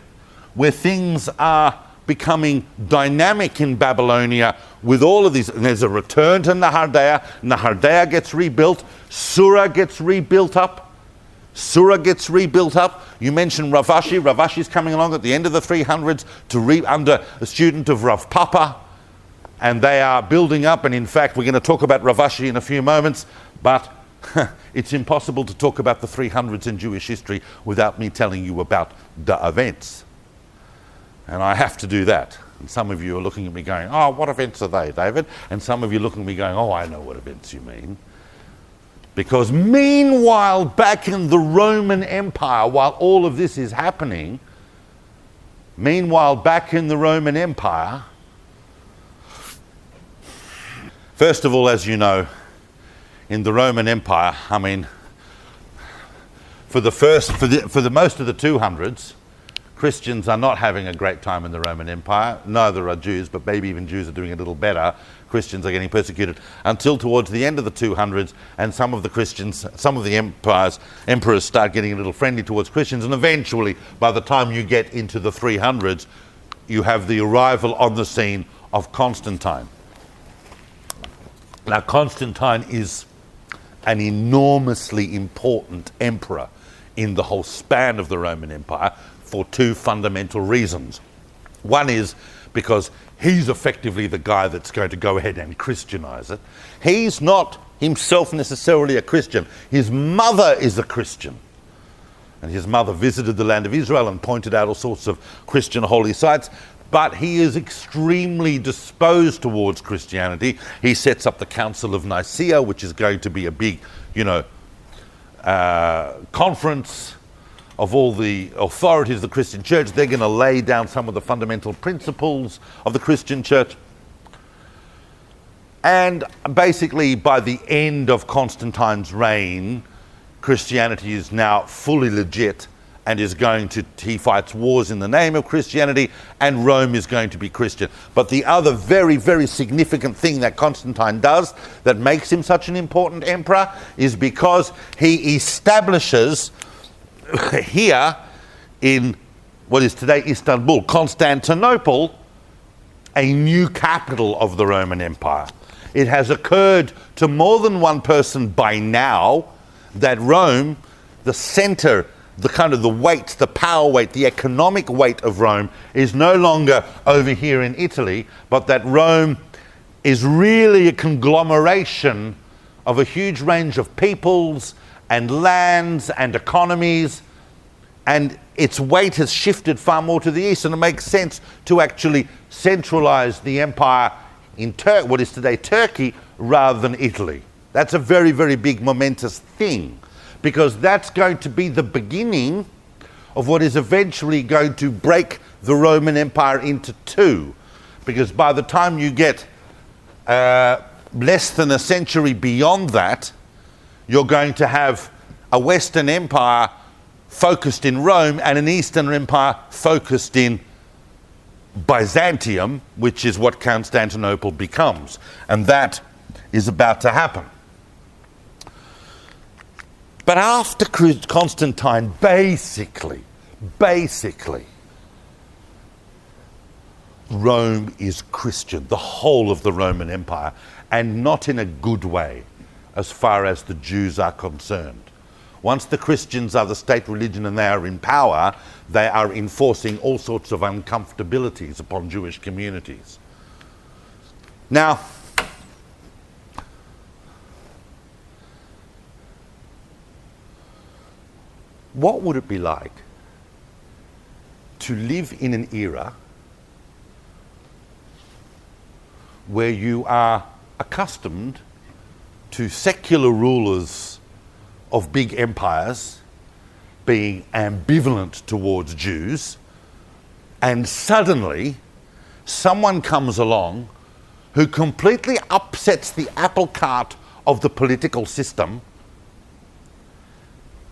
where things are becoming dynamic in Babylonia with all of these. And there's a return to Nahardea. Nahardea gets rebuilt. Surah gets rebuilt up. You mentioned Ravashi. Ravashi's coming along at the end of the 300s under a student of Rav Papa. And they are building up. And in fact, we're going to talk about Ravashi in a few moments. But it's impossible to talk about the 300s in Jewish history without me telling you about the events. And I have to do that. And some of you are looking at me going, oh, what events are they, David? And some of you looking at me going, oh, I know what events you mean. Because meanwhile, back in the Roman Empire, while all of this is happening, first of all, as you know, in the Roman Empire, for the most of the 200s, Christians are not having a great time in the Roman Empire. Neither are Jews, but maybe even Jews are doing a little better. Christians are getting persecuted until towards the end of the 200s, and some of the emperors start getting a little friendly towards Christians, and eventually, by the time you get into the 300s, you have the arrival on the scene of Constantine. Now, Constantine is an enormously important emperor in the whole span of the Roman Empire for two fundamental reasons. One is because he's effectively the guy that's going to go ahead and Christianize it. He's not himself necessarily a Christian. His mother is a Christian. And his mother visited the land of Israel and pointed out all sorts of Christian holy sites. But he is extremely disposed towards Christianity. He sets up the Council of Nicaea, which is going to be a big, conference of all the authorities of the Christian church. They're going to lay down some of the fundamental principles of the Christian church. And basically, by the end of Constantine's reign, Christianity is now fully legit and he fights wars in the name of Christianity, and Rome is going to be Christian. But the other very, very significant thing that Constantine does that makes him such an important emperor is because he establishes here in what is today Istanbul, Constantinople, a new capital of the Roman Empire. It has occurred to more than one person by now that Rome, the center, the weight, the power weight, the economic weight of Rome is no longer over here in Italy, but that Rome is really a conglomeration of a huge range of peoples and lands and economies, and its weight has shifted far more to the east, and it makes sense to actually centralize the empire in what is today Turkey rather than Italy. That's a very, very big momentous thing, because that's going to be the beginning of what is eventually going to break the Roman Empire into two. Because by the time you get less than a century beyond that, you're going to have a Western Empire focused in Rome and an Eastern Empire focused in Byzantium, which is what Constantinople becomes. And that is about to happen. But after Constantine, basically, Rome is Christian, the whole of the Roman Empire, and not in a good way as far as the Jews are concerned. Once the Christians are the state religion and they are in power, they are enforcing all sorts of uncomfortabilities upon Jewish communities. Now, what would it be like to live in an era where you are accustomed to secular rulers of big empires being ambivalent towards Jews, and suddenly someone comes along who completely upsets the apple cart of the political system,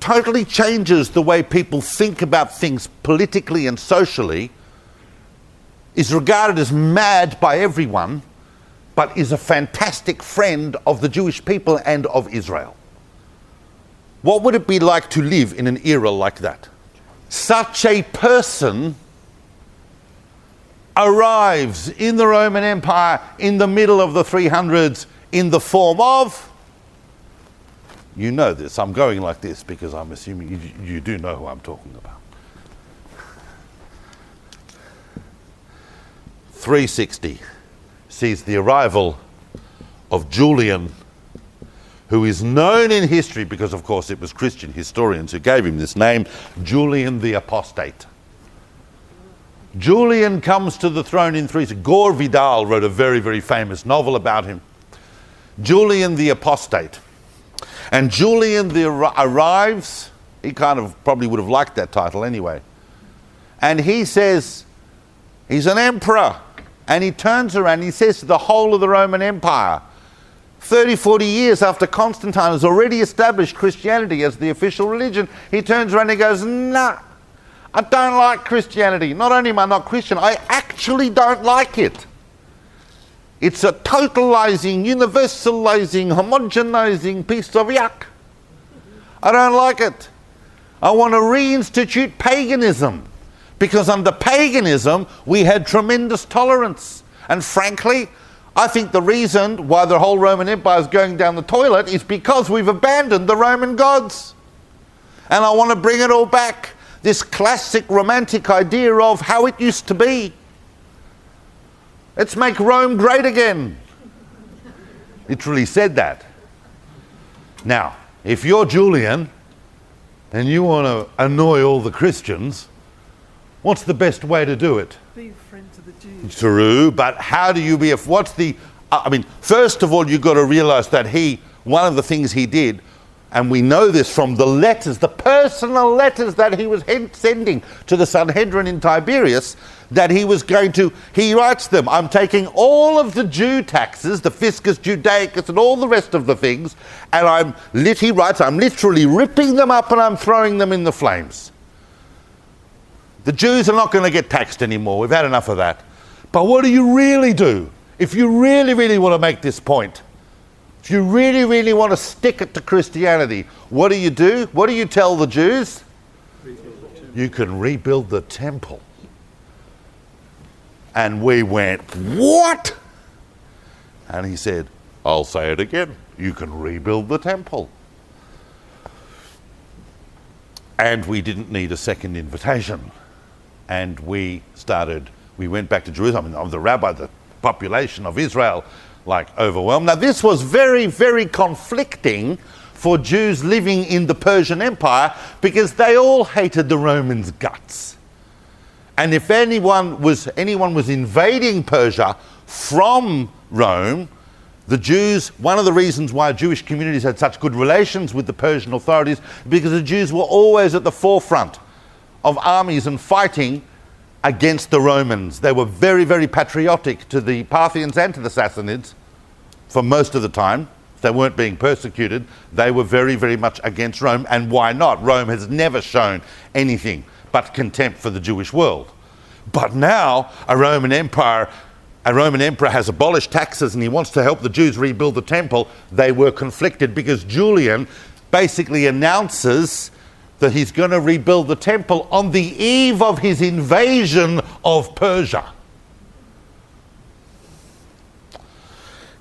totally changes the way people think about things politically and socially, is regarded as mad by everyone, but is a fantastic friend of the Jewish people and of Israel. What would it be like to live in an era like that? Such a person arrives in the Roman Empire in the middle of the 300s in the form of, you know this, I'm going like this because I'm assuming you do know who I'm talking about. 360 sees the arrival of Julian, who is known in history because, of course, it was Christian historians who gave him this name, Julian the Apostate. Julian comes to the throne in 360. Gore Vidal wrote a very, very famous novel about him. Julian the Apostate. And Julian arrives, he kind of probably would have liked that title anyway. And he says, he's an emperor. And he turns around and he says to the whole of the Roman Empire, 30, 40 years after Constantine has already established Christianity as the official religion, he turns around and he goes, nah, I don't like Christianity. Not only am I not Christian, I actually don't like it. It's a totalizing, universalizing, homogenizing piece of yuck. I don't like it. I want to reinstitute paganism, because under paganism we had tremendous tolerance. And frankly, I think the reason why the whole Roman Empire is going down the toilet is because we've abandoned the Roman gods. And I want to bring it all back. This classic romantic idea of how it used to be. Let's make Rome great again. Literally said that. Now, if you're Julian and you want to annoy all the Christians, what's the best way to do it? Be a friend to the Jews. True, but how do you be first of all, you've got to realize that one of the things he did, and we know this from the letters, the personal letters that he was sending to the Sanhedrin in Tiberias, that he writes them, I'm taking all of the Jew taxes, the fiscus judaicus and all the rest of the things, and he writes, I'm literally ripping them up and I'm throwing them in the flames. The Jews are not going to get taxed anymore. We've had enough of that. But what do you really do? If you really, really want to make this point, if you really, really want to stick it to Christianity, what do you do? What do you tell the Jews? You can rebuild the temple. And we went, what? And he said, I'll say it again. You can rebuild the temple. And we didn't need a second invitation. And we went back to Jerusalem. The rabbi, the population of Israel, overwhelmed. Now, this was very, very conflicting for Jews living in the Persian Empire because they all hated the Romans' guts. And if anyone was invading Persia from Rome, the Jews, one of the reasons why Jewish communities had such good relations with the Persian authorities, because the Jews were always at the forefront of armies and fighting against the Romans. They were very, very patriotic to the Parthians and to the Sassanids for most of the time. They weren't being persecuted. They were very, very much against Rome. And why not? Rome has never shown anything but contempt for the Jewish world. But now a Roman emperor has abolished taxes and he wants to help the Jews rebuild the temple. They were conflicted because Julian basically announces that he's going to rebuild the temple on the eve of his invasion of Persia.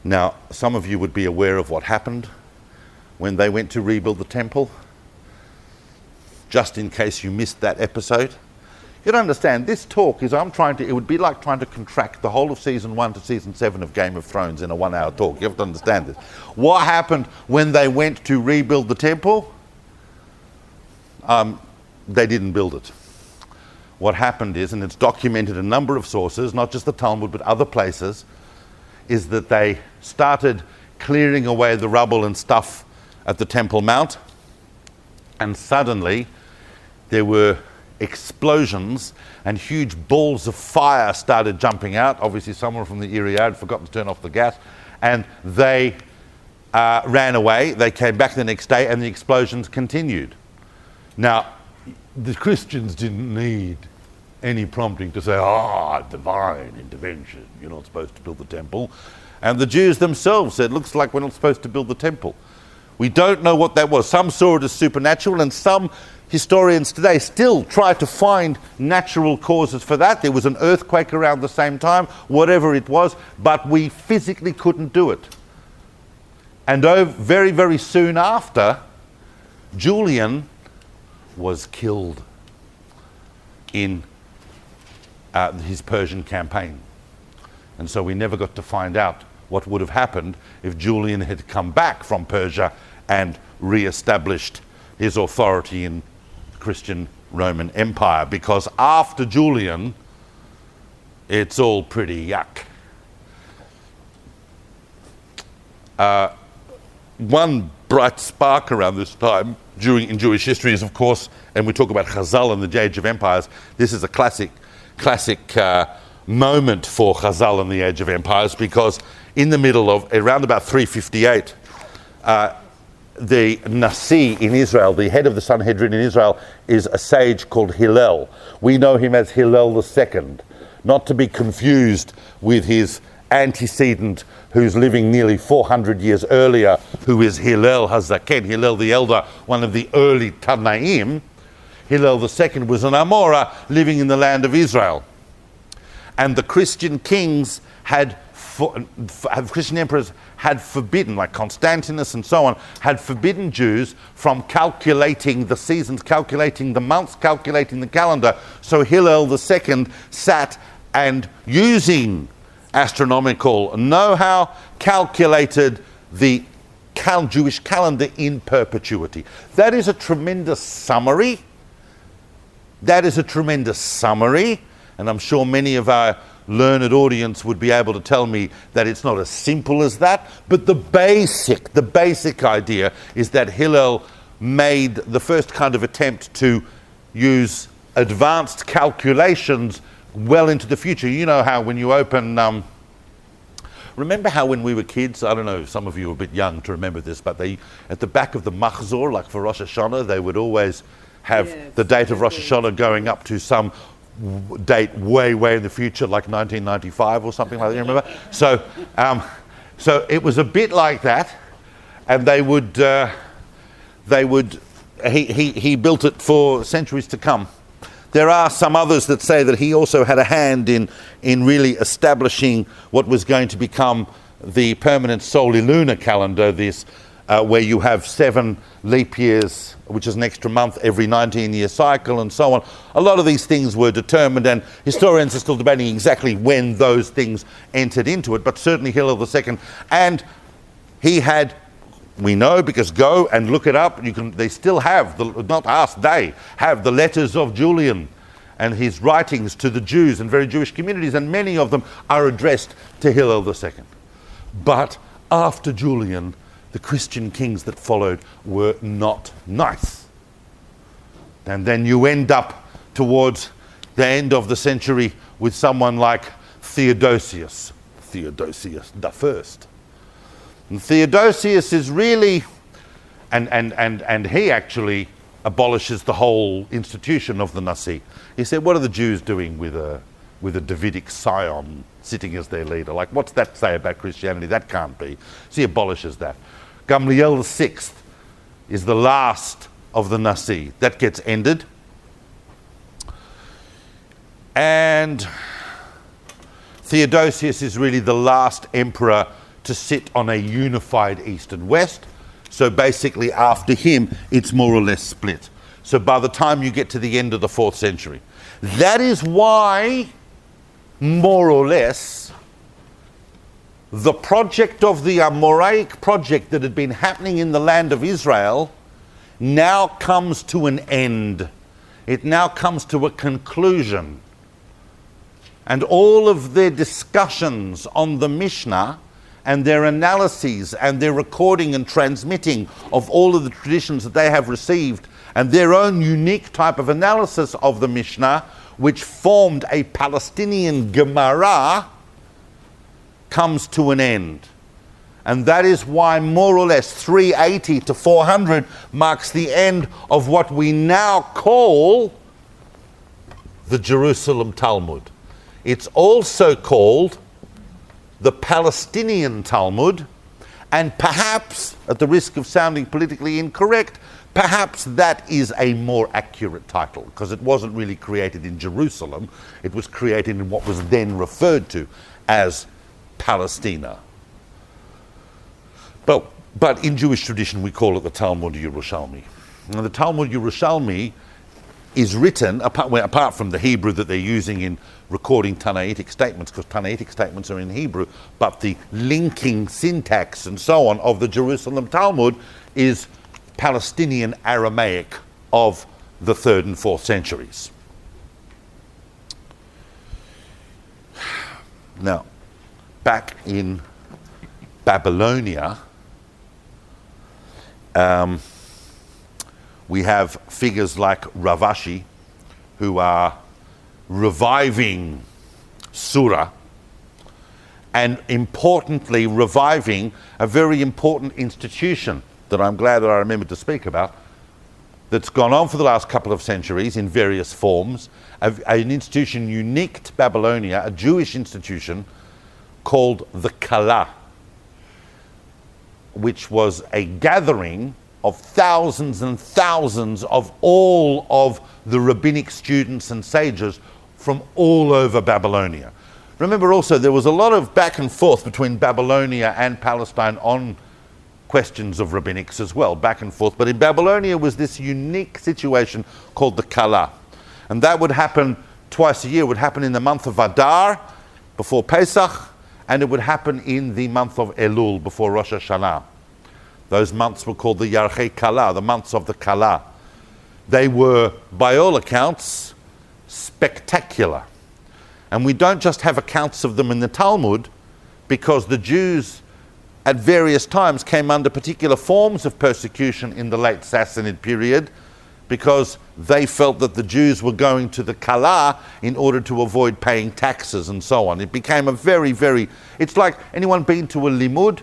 Now, some of you would be aware of what happened when they went to rebuild the temple. Just in case you missed that episode. You don't understand, this talk is, it would be like trying to contract the whole of season 1 to season 7 of Game of Thrones in a 1-hour talk. You have to understand this. What happened when they went to rebuild the temple? They didn't build it. What happened is, and it's documented in a number of sources, not just the Talmud but other places, is that they started clearing away the rubble and stuff at the Temple Mount, and suddenly there were explosions and huge balls of fire started jumping out. Obviously someone from the area had forgotten to turn off the gas, and they ran away. They came back the next day and the explosions continued. Now, the Christians didn't need any prompting to say, divine intervention, you're not supposed to build the temple. And the Jews themselves said, looks like we're not supposed to build the temple. We don't know what that was. Some saw it as supernatural, and some historians today still try to find natural causes for that. There was an earthquake around the same time, whatever it was, but we physically couldn't do it. And very, very soon after, Julian was killed in his Persian campaign. And so we never got to find out what would have happened if Julian had come back from Persia and re-established his authority in Christian Roman Empire, because after Julian, it's all pretty yuck. One bright spark around this time in Jewish history is, of course, and we talk about Chazal and the Age of Empires. This is a classic moment for Chazal and the Age of Empires, because in the middle of, around about 358, the Nasi in Israel, the head of the Sanhedrin in Israel, is a sage called Hillel. We know him as Hillel II, not to be confused with his antecedent who's living nearly 400 years earlier, who is Hillel HaZaken, Hillel the Elder, one of the early Tanaim. Hillel II was an Amora living in the land of Israel. And the Christian kings Christian emperors had forbidden, like Constantinus and so on, had forbidden Jews from calculating the seasons, calculating the months, calculating the calendar. So Hillel II sat and, using astronomical know-how, calculated the Jewish calendar in perpetuity. That is a tremendous summary. And I'm sure many of our learned audience would be able to tell me that it's not as simple as that, but the basic idea is that Hillel made the first kind of attempt to use advanced calculations well into the future. You know how when you open... remember how when we were kids, I don't know, some of you are a bit young to remember this, but they, at the back of the Machzor, like for Rosh Hashanah, they would always have the date of Rosh Hashanah going up to some date way in the future, like 1995 or something like that, you remember? So it was a bit like that, and he built it for centuries to come. There are some others that say that he also had a hand in really establishing what was going to become the permanent solilunar calendar, this where you have 7 leap years, which is an extra month every 19-year cycle, and so on. A lot of these things were determined, and historians are still debating exactly when those things entered into it, but certainly Hillel II. And he had, we know, because go and look it up, they still have, they have the letters of Julian and his writings to the Jews and very Jewish communities, and many of them are addressed to Hillel II. But after Julian, the Christian kings that followed were not nice. And then you end up towards the end of the century with someone like Theodosius the First. And Theodosius is really, and he actually abolishes the whole institution of the Nasi. He said, what are the Jews doing with a Davidic scion sitting as their leader? Like, what's that say about Christianity? That can't be. So he abolishes that. Gamliel VI is the last of the Nasi. That gets ended. And Theodosius is really the last emperor to sit on a unified East and West. So basically after him, it's more or less split. So by the time you get to the end of the 4th century. That is why, more or less, the project of the Amoraic project that had been happening in the land of Israel now comes to an end. It now comes to a conclusion. And all of their discussions on the Mishnah and their analyses and their recording and transmitting of all of the traditions that they have received and their own unique type of analysis of the Mishnah, which formed a Palestinian Gemara, comes to an end. And that is why more or less 380 to 400 marks the end of what we now call the Jerusalem Talmud. It's also called the Palestinian Talmud, and perhaps, at the risk of sounding politically incorrect, perhaps that is a more accurate title, because it wasn't really created in Jerusalem, it was created in what was then referred to as Palestina. But in Jewish tradition we call it the Talmud Yerushalmi. Now the Talmud Yerushalmi is written, apart from the Hebrew that they're using in recording Tanaitic statements, because Tanaitic statements are in Hebrew, but the linking syntax and so on of the Jerusalem Talmud is Palestinian Aramaic of the 3rd and 4th centuries. Now, back in Babylonia, we have figures like Ravashi, who are reviving Surah, and importantly reviving a very important institution that I'm glad that I remembered to speak about, that's gone on for the last couple of centuries in various forms, an institution unique to Babylonia, a Jewish institution called the Kala, which was a gathering of thousands and thousands of all of the rabbinic students and sages from all over Babylonia. Remember also, there was a lot of back and forth between Babylonia and Palestine on questions of rabbinics as well, back and forth. But in Babylonia was this unique situation called the Kala. And that would happen twice a year. It would happen in the month of Adar, before Pesach, and it would happen in the month of Elul, before Rosh Hashanah. Those months were called the Yarchei Kala, the months of the Kala. They were, by all accounts, spectacular. And we don't just have accounts of them in the Talmud, because the Jews at various times came under particular forms of persecution in the late Sassanid period, because they felt that the Jews were going to the Kala in order to avoid paying taxes and so on. It became a very, very... It's like, anyone been to a limud?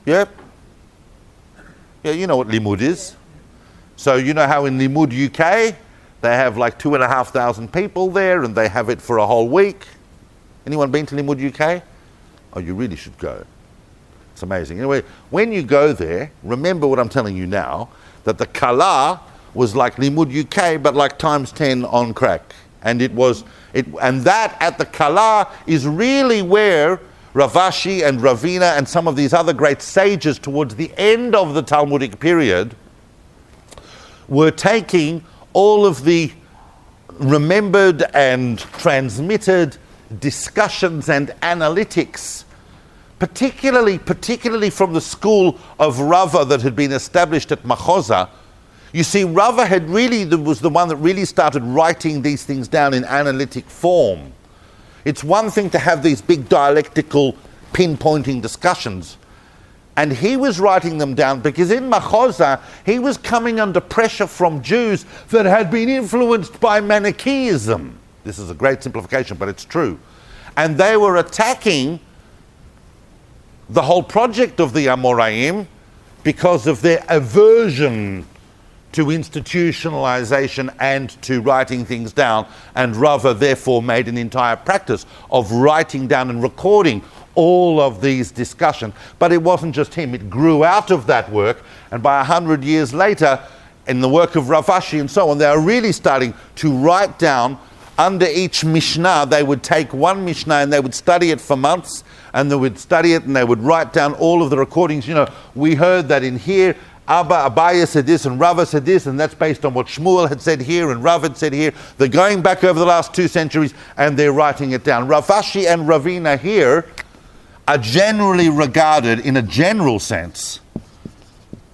Yeah? Yeah, you know what limud is. So you know how in Limud UK, they have like 2,500 people there and they have it for a whole week. Anyone been to Limud UK? Oh, you really should go. It's amazing. Anyway, when you go there, remember what I'm telling you now, that the Kala was like Limud UK, but like times 10 on crack. And that at the Kala is really where Rav Ashi and Ravina and some of these other great sages towards the end of the Talmudic period were taking all of the remembered and transmitted discussions and analytics, particularly from the school of Rava that had been established at Machoza. You see, Rava was the one that really started writing these things down in analytic form. It's one thing to have these big dialectical pinpointing discussions, and he was writing them down because in Machoza he was coming under pressure from Jews that had been influenced by Manichaeism. This is a great simplification, but it's true. And they were attacking the whole project of the Amoraim because of their aversion to institutionalization and to writing things down, and Rava therefore made an entire practice of writing down and recording all of these discussions. But it wasn't just him, it grew out of that work, and by 100 years later, in the work of Rav Ashi and so on, they are really starting to write down under each Mishnah. They would take one Mishnah and they would study it for months, and they would study it and they would write down all of the recordings. You know, we heard that in here, Abaya said this and Rava said this, and that's based on what Shmuel had said here and Rav had said here. They're going back over the last 2 centuries and they're writing it down. Rav Ashi and Ravina here are generally regarded, in a general sense,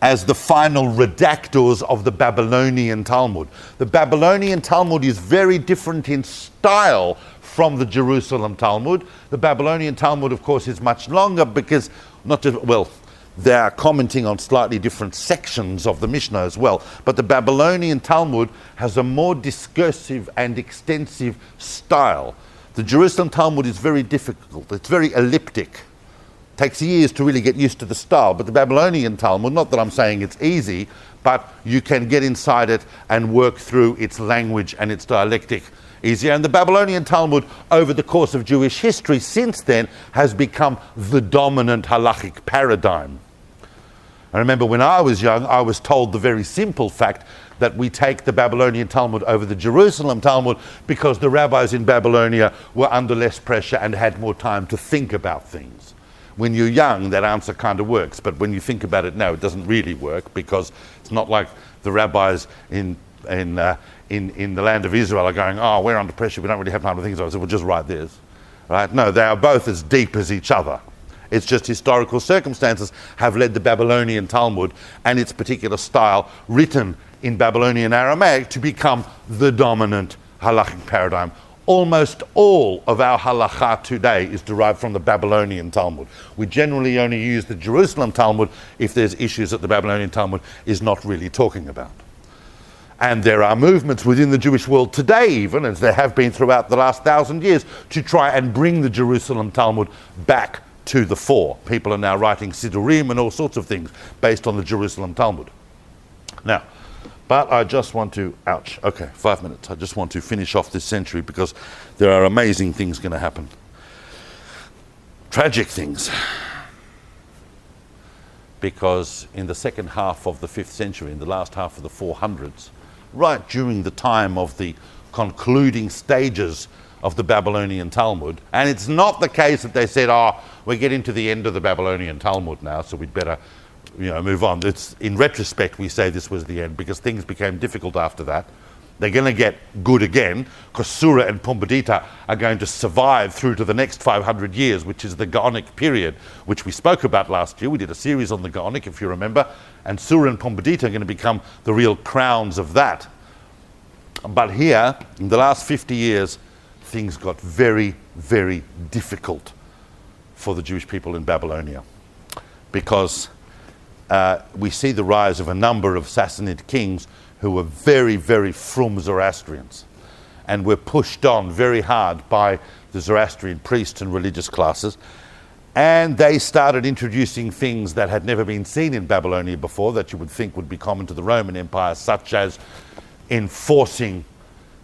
as the final redactors of the Babylonian Talmud. The Babylonian Talmud is very different in style from the Jerusalem Talmud. The Babylonian Talmud, of course, is much longer because, they are commenting on slightly different sections of the Mishnah as well. But the Babylonian Talmud has a more discursive and extensive style. The Jerusalem Talmud is very difficult. It's very elliptic. It takes years to really get used to the style. But the Babylonian Talmud, not that I'm saying it's easy, but you can get inside it and work through its language and its dialectic easier. And the Babylonian Talmud, over the course of Jewish history since then, has become the dominant halachic paradigm. I remember when I was young, I was told the very simple fact that we take the Babylonian Talmud over the Jerusalem Talmud because the rabbis in Babylonia were under less pressure and had more time to think about things. When you're young, that answer kind of works, but when you think about it now, it doesn't really work, because it's not like the rabbis in the land of Israel are going, oh, we're under pressure, we don't really have time to think, so we'll just write this. Right? No, they are both as deep as each other. It's just historical circumstances have led the Babylonian Talmud and its particular style, written in Babylonian Aramaic, to become the dominant halachic paradigm. Almost all of our halakha today is derived from the Babylonian Talmud. We generally only use the Jerusalem Talmud if there's issues that the Babylonian Talmud is not really talking about. And there are movements within the Jewish world today, even, as there have been throughout the last 1,000 years, to try and bring the Jerusalem Talmud back to the fore. People are now writing Siddurim and all sorts of things based on the Jerusalem Talmud. Now, but I just want to, 5 minutes. I just want to finish off this century because there are amazing things going to happen. Tragic things. Because in the second half of the 5th century, in the last half of the 400s, right during the time of the concluding stages of the Babylonian Talmud. And it's not the case that they said, we're getting to the end of the Babylonian Talmud now, so we'd better move on. In retrospect, we say this was the end because things became difficult after that. They're going to get good again because Surah and Pumbedita are going to survive through to the next 500 years, which is the Gaonic period, which we spoke about last year. We did a series on the Gaonic, if you remember, and Surah and Pumbedita are going to become the real crowns of that. But here, in the last 50 years, things got very, very difficult for the Jewish people in Babylonia because we see the rise of a number of Sassanid kings who were very, very frum Zoroastrians and were pushed on very hard by the Zoroastrian priests and religious classes. And they started introducing things that had never been seen in Babylonia before that you would think would be common to the Roman Empire, such as enforcing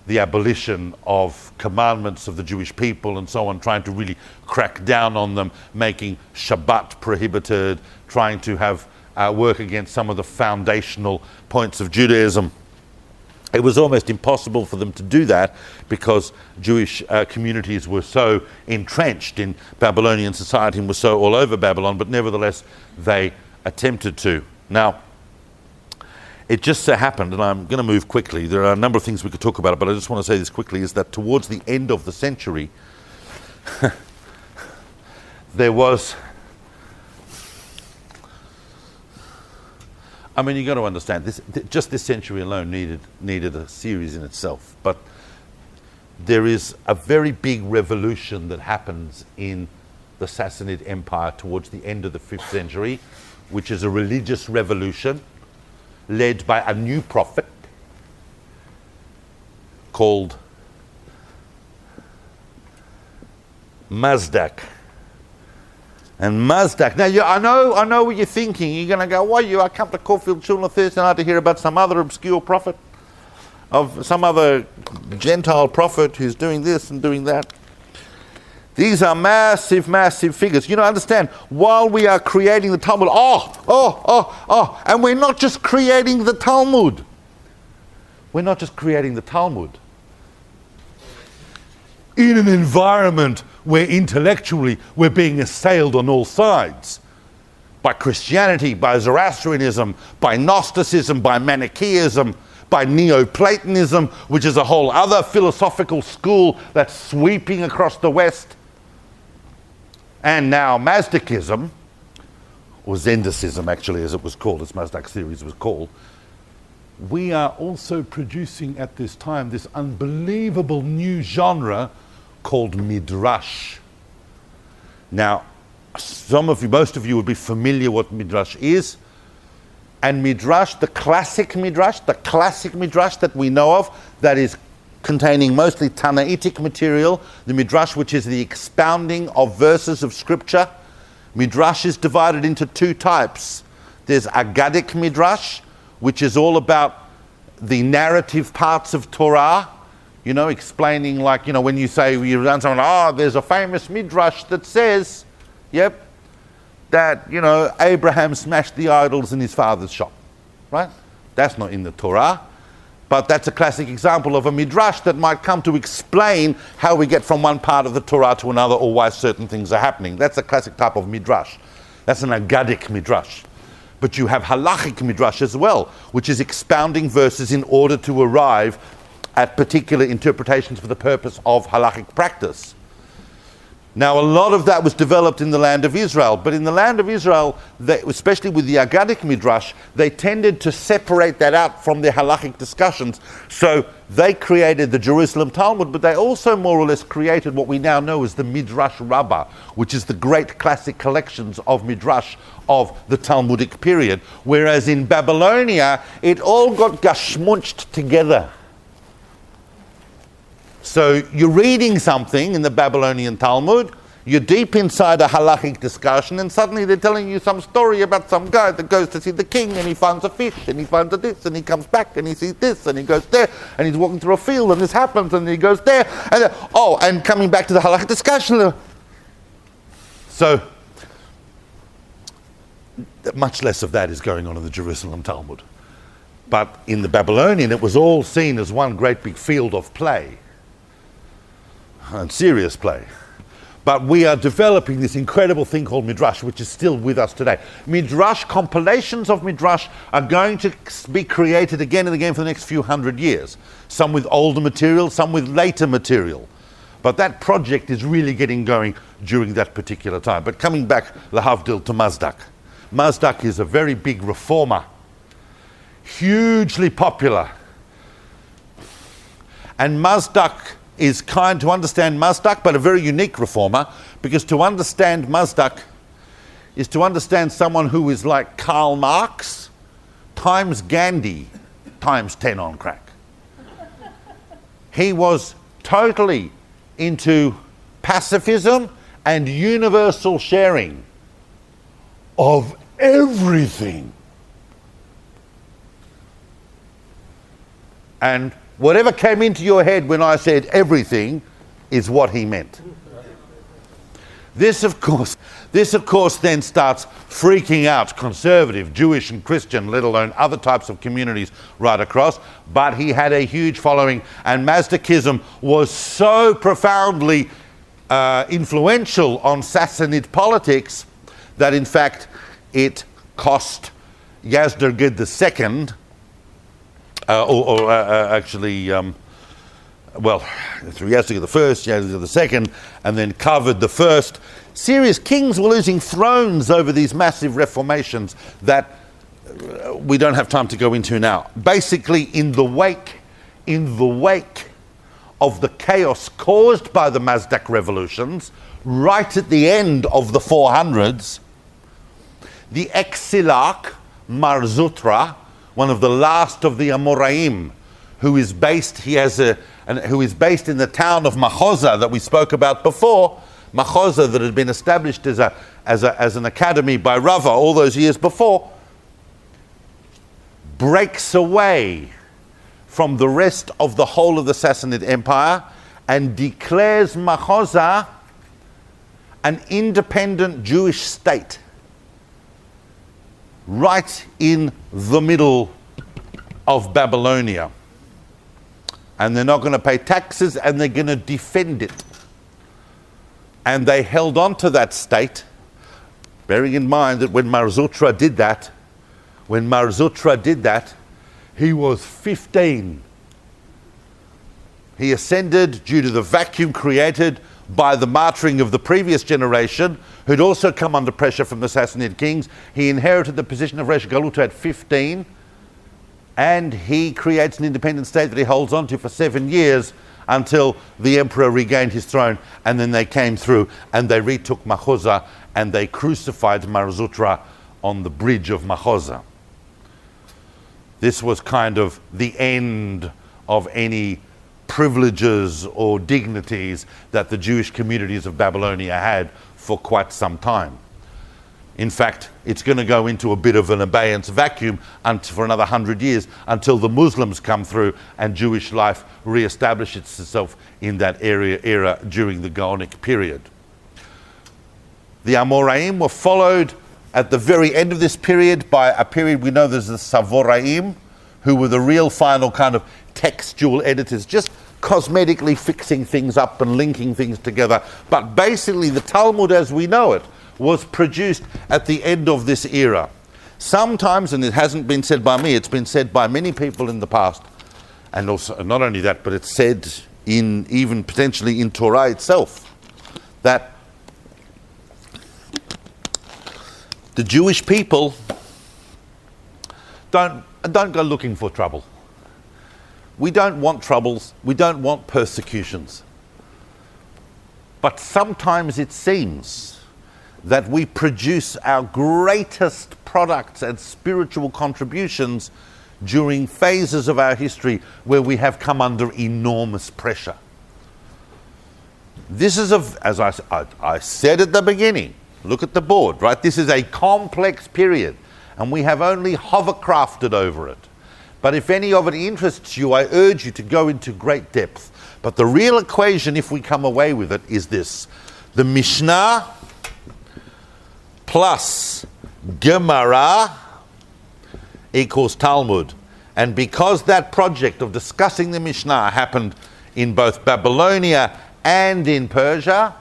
the abolition of commandments of the Jewish people and so on, trying to really crack down on them, making Shabbat prohibited, trying to have work against some of the foundational points of Judaism. It was almost impossible for them to do that because Jewish communities were so entrenched in Babylonian society and were so all over Babylon, but nevertheless they attempted to. Now, it just so happened, and I'm going to move quickly, there are a number of things we could talk about, but I just want to say this quickly, is that towards the end of the century, there was... I mean, you've got to understand, just this century alone needed a series in itself. But there is a very big revolution that happens in the Sassanid Empire towards the end of the 5th century, which is a religious revolution led by a new prophet called Mazdak. And Mazdak. Now, I know what you're thinking. You're going to go, I come to Caulfield Shul on Thursday night to hear about some other obscure prophet, of some other Gentile prophet who's doing this and doing that. These are massive, massive figures. Understand, while we are creating the Talmud, and we're not just creating the Talmud. We're not just creating the Talmud. In an environment where intellectually we're being assailed on all sides by Christianity, by Zoroastrianism, by Gnosticism, by Manichaeism, by Neoplatonism, which is a whole other philosophical school that's sweeping across the West, and now Mazdakism, or Zendicism actually, as it was called, as Mazdak's series was called. We are also producing at this time this unbelievable new genre called Midrash. Now, most of you would be familiar what Midrash is. And Midrash, the classic Midrash that we know of, that is containing mostly Tanaitic material, the Midrash, which is the expounding of verses of Scripture. Midrash is divided into two types. There's Agadic Midrash, which is all about the narrative parts of Torah, explaining when you say, you've done something, there's a famous Midrash that says, that, Abraham smashed the idols in his father's shop, right? That's not in the Torah, but that's a classic example of a Midrash that might come to explain how we get from one part of the Torah to another or why certain things are happening. That's a classic type of Midrash. That's an Agadic Midrash. But you have halachic Midrash as well, which is expounding verses in order to arrive at particular interpretations for the purpose of halachic practice. Now, a lot of that was developed in the land of Israel, but in the land of Israel, especially with the Agadic Midrash, they tended to separate that out from their halachic discussions. So they created the Jerusalem Talmud, but they also more or less created what we now know as the Midrash Rabbah, which is the great classic collections of Midrash of the Talmudic period. Whereas in Babylonia, it all got gashmunched together. So you're reading something in the Babylonian Talmud, you're deep inside a halachic discussion, and suddenly they're telling you some story about some guy that goes to see the king, and he finds a fish, and he finds a this, and he comes back, and he sees this, and he goes there, and he's walking through a field, and this happens, and he goes there, and and coming back to the halachic discussion. So much less of that is going on in the Jerusalem Talmud. But in the Babylonian, it was all seen as one great big field of play. and serious play. But we are developing this incredible thing called Midrash, which is still with us today. Midrash, compilations of Midrash are going to be created again and again for the next few hundred years. Some with older material, some with later material. But that project is really getting going during that particular time. But coming back, lahavdil, to Mazdak. Mazdak is a very big reformer, hugely popular. And Mazdak is kind to understand Mazdak, but a very unique reformer, because to understand Mazdak is to understand someone who is like Karl Marx times Gandhi times 10 on crack. He was totally into pacifism and universal sharing of everything. And whatever came into your head when I said everything is what he meant. This, of course, then starts freaking out conservative, Jewish and Christian, let alone other types of communities right across. But he had a huge following, and Mazdakism was so profoundly influential on Sassanid politics that, in fact, it cost Yazdegerd II, through Yazdegerd I, Yazdegerd II, and then covered the first. Serious kings were losing thrones over these massive reformations that we don't have time to go into now. Basically, in the wake of the chaos caused by the Mazdak revolutions, right at the end of the 400s, the exilarch Mar Zutra, one of the last of the Amoraim, who is based in the town of Machoza that we spoke about before, Machoza that had been established as an academy by Rava all those years before, breaks away from the rest of the whole of the Sassanid Empire and declares Machoza an independent Jewish state right in the middle of Babylonia. And they're not going to pay taxes, and they're going to defend it. And they held on to that state, bearing in mind that when Mar Zutra did that, he was 15. He ascended due to the vacuum created by the martyring of the previous generation, who'd also come under pressure from the Sassanid kings. He inherited the position of Resh Galuta at 15, and he creates an independent state that he holds on to for 7 years until the emperor regained his throne, and then they came through and they retook Machoza and they crucified Mar Zutra on the bridge of Machoza. This was kind of the end of any privileges or dignities that the Jewish communities of Babylonia had for quite some time. In fact, it's going to go into a bit of an abeyance vacuum for another 100 years until the Muslims come through and Jewish life re-establishes itself in that era during the Gaonic period. The Amoraim were followed at the very end of this period by a period we know there's the Savoraim, who were the real final kind of textual editors, just cosmetically fixing things up and linking things together. But basically the Talmud as we know it was produced at the end of this era. Sometimes, and it hasn't been said by me, it's been said by many people in the past, and also not only that, but it's said in even potentially in Torah itself, that the Jewish people don't go looking for trouble. We don't want troubles, we don't want persecutions. But sometimes it seems that we produce our greatest products and spiritual contributions during phases of our history where we have come under enormous pressure. This is, as I said at the beginning, look at the board, right? This is a complex period, and we have only hovercrafted over it. But if any of it interests you, I urge you to go into great depth. But the real equation, if we come away with it, is this. The Mishnah plus Gemara equals Talmud. And because that project of discussing the Mishnah happened in both Babylonia and in Persia.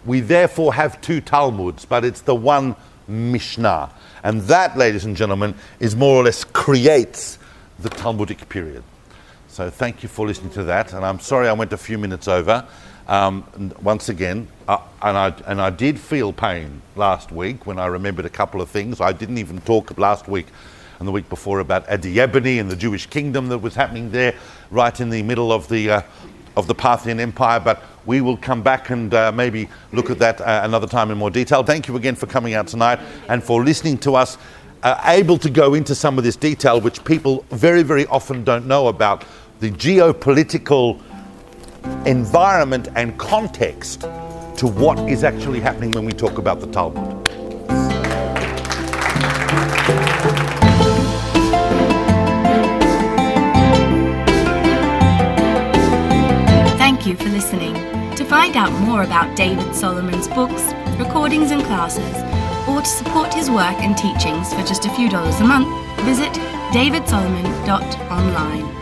We therefore have two Talmuds, but it's the one Mishnah. And that, ladies and gentlemen, is more or less creates the Talmudic period. So thank you for listening to that. And I'm sorry I went a few minutes over. Once again, and I did feel pain last week when I remembered a couple of things. I didn't even talk last week and the week before about Adiabene and the Jewish kingdom that was happening there, right in the middle of the Parthian Empire. But we will come back and maybe look at that another time in more detail. Thank you again for coming out tonight and for listening to us, able to go into some of this detail which people very, very often don't know about, the geopolitical environment and context to what is actually happening when we talk about the Talmud. Thank you for listening. To find out more about David Solomon's books, recordings and classes, or to support his work and teachings for just a few dollars a month, visit davidsolomon.online.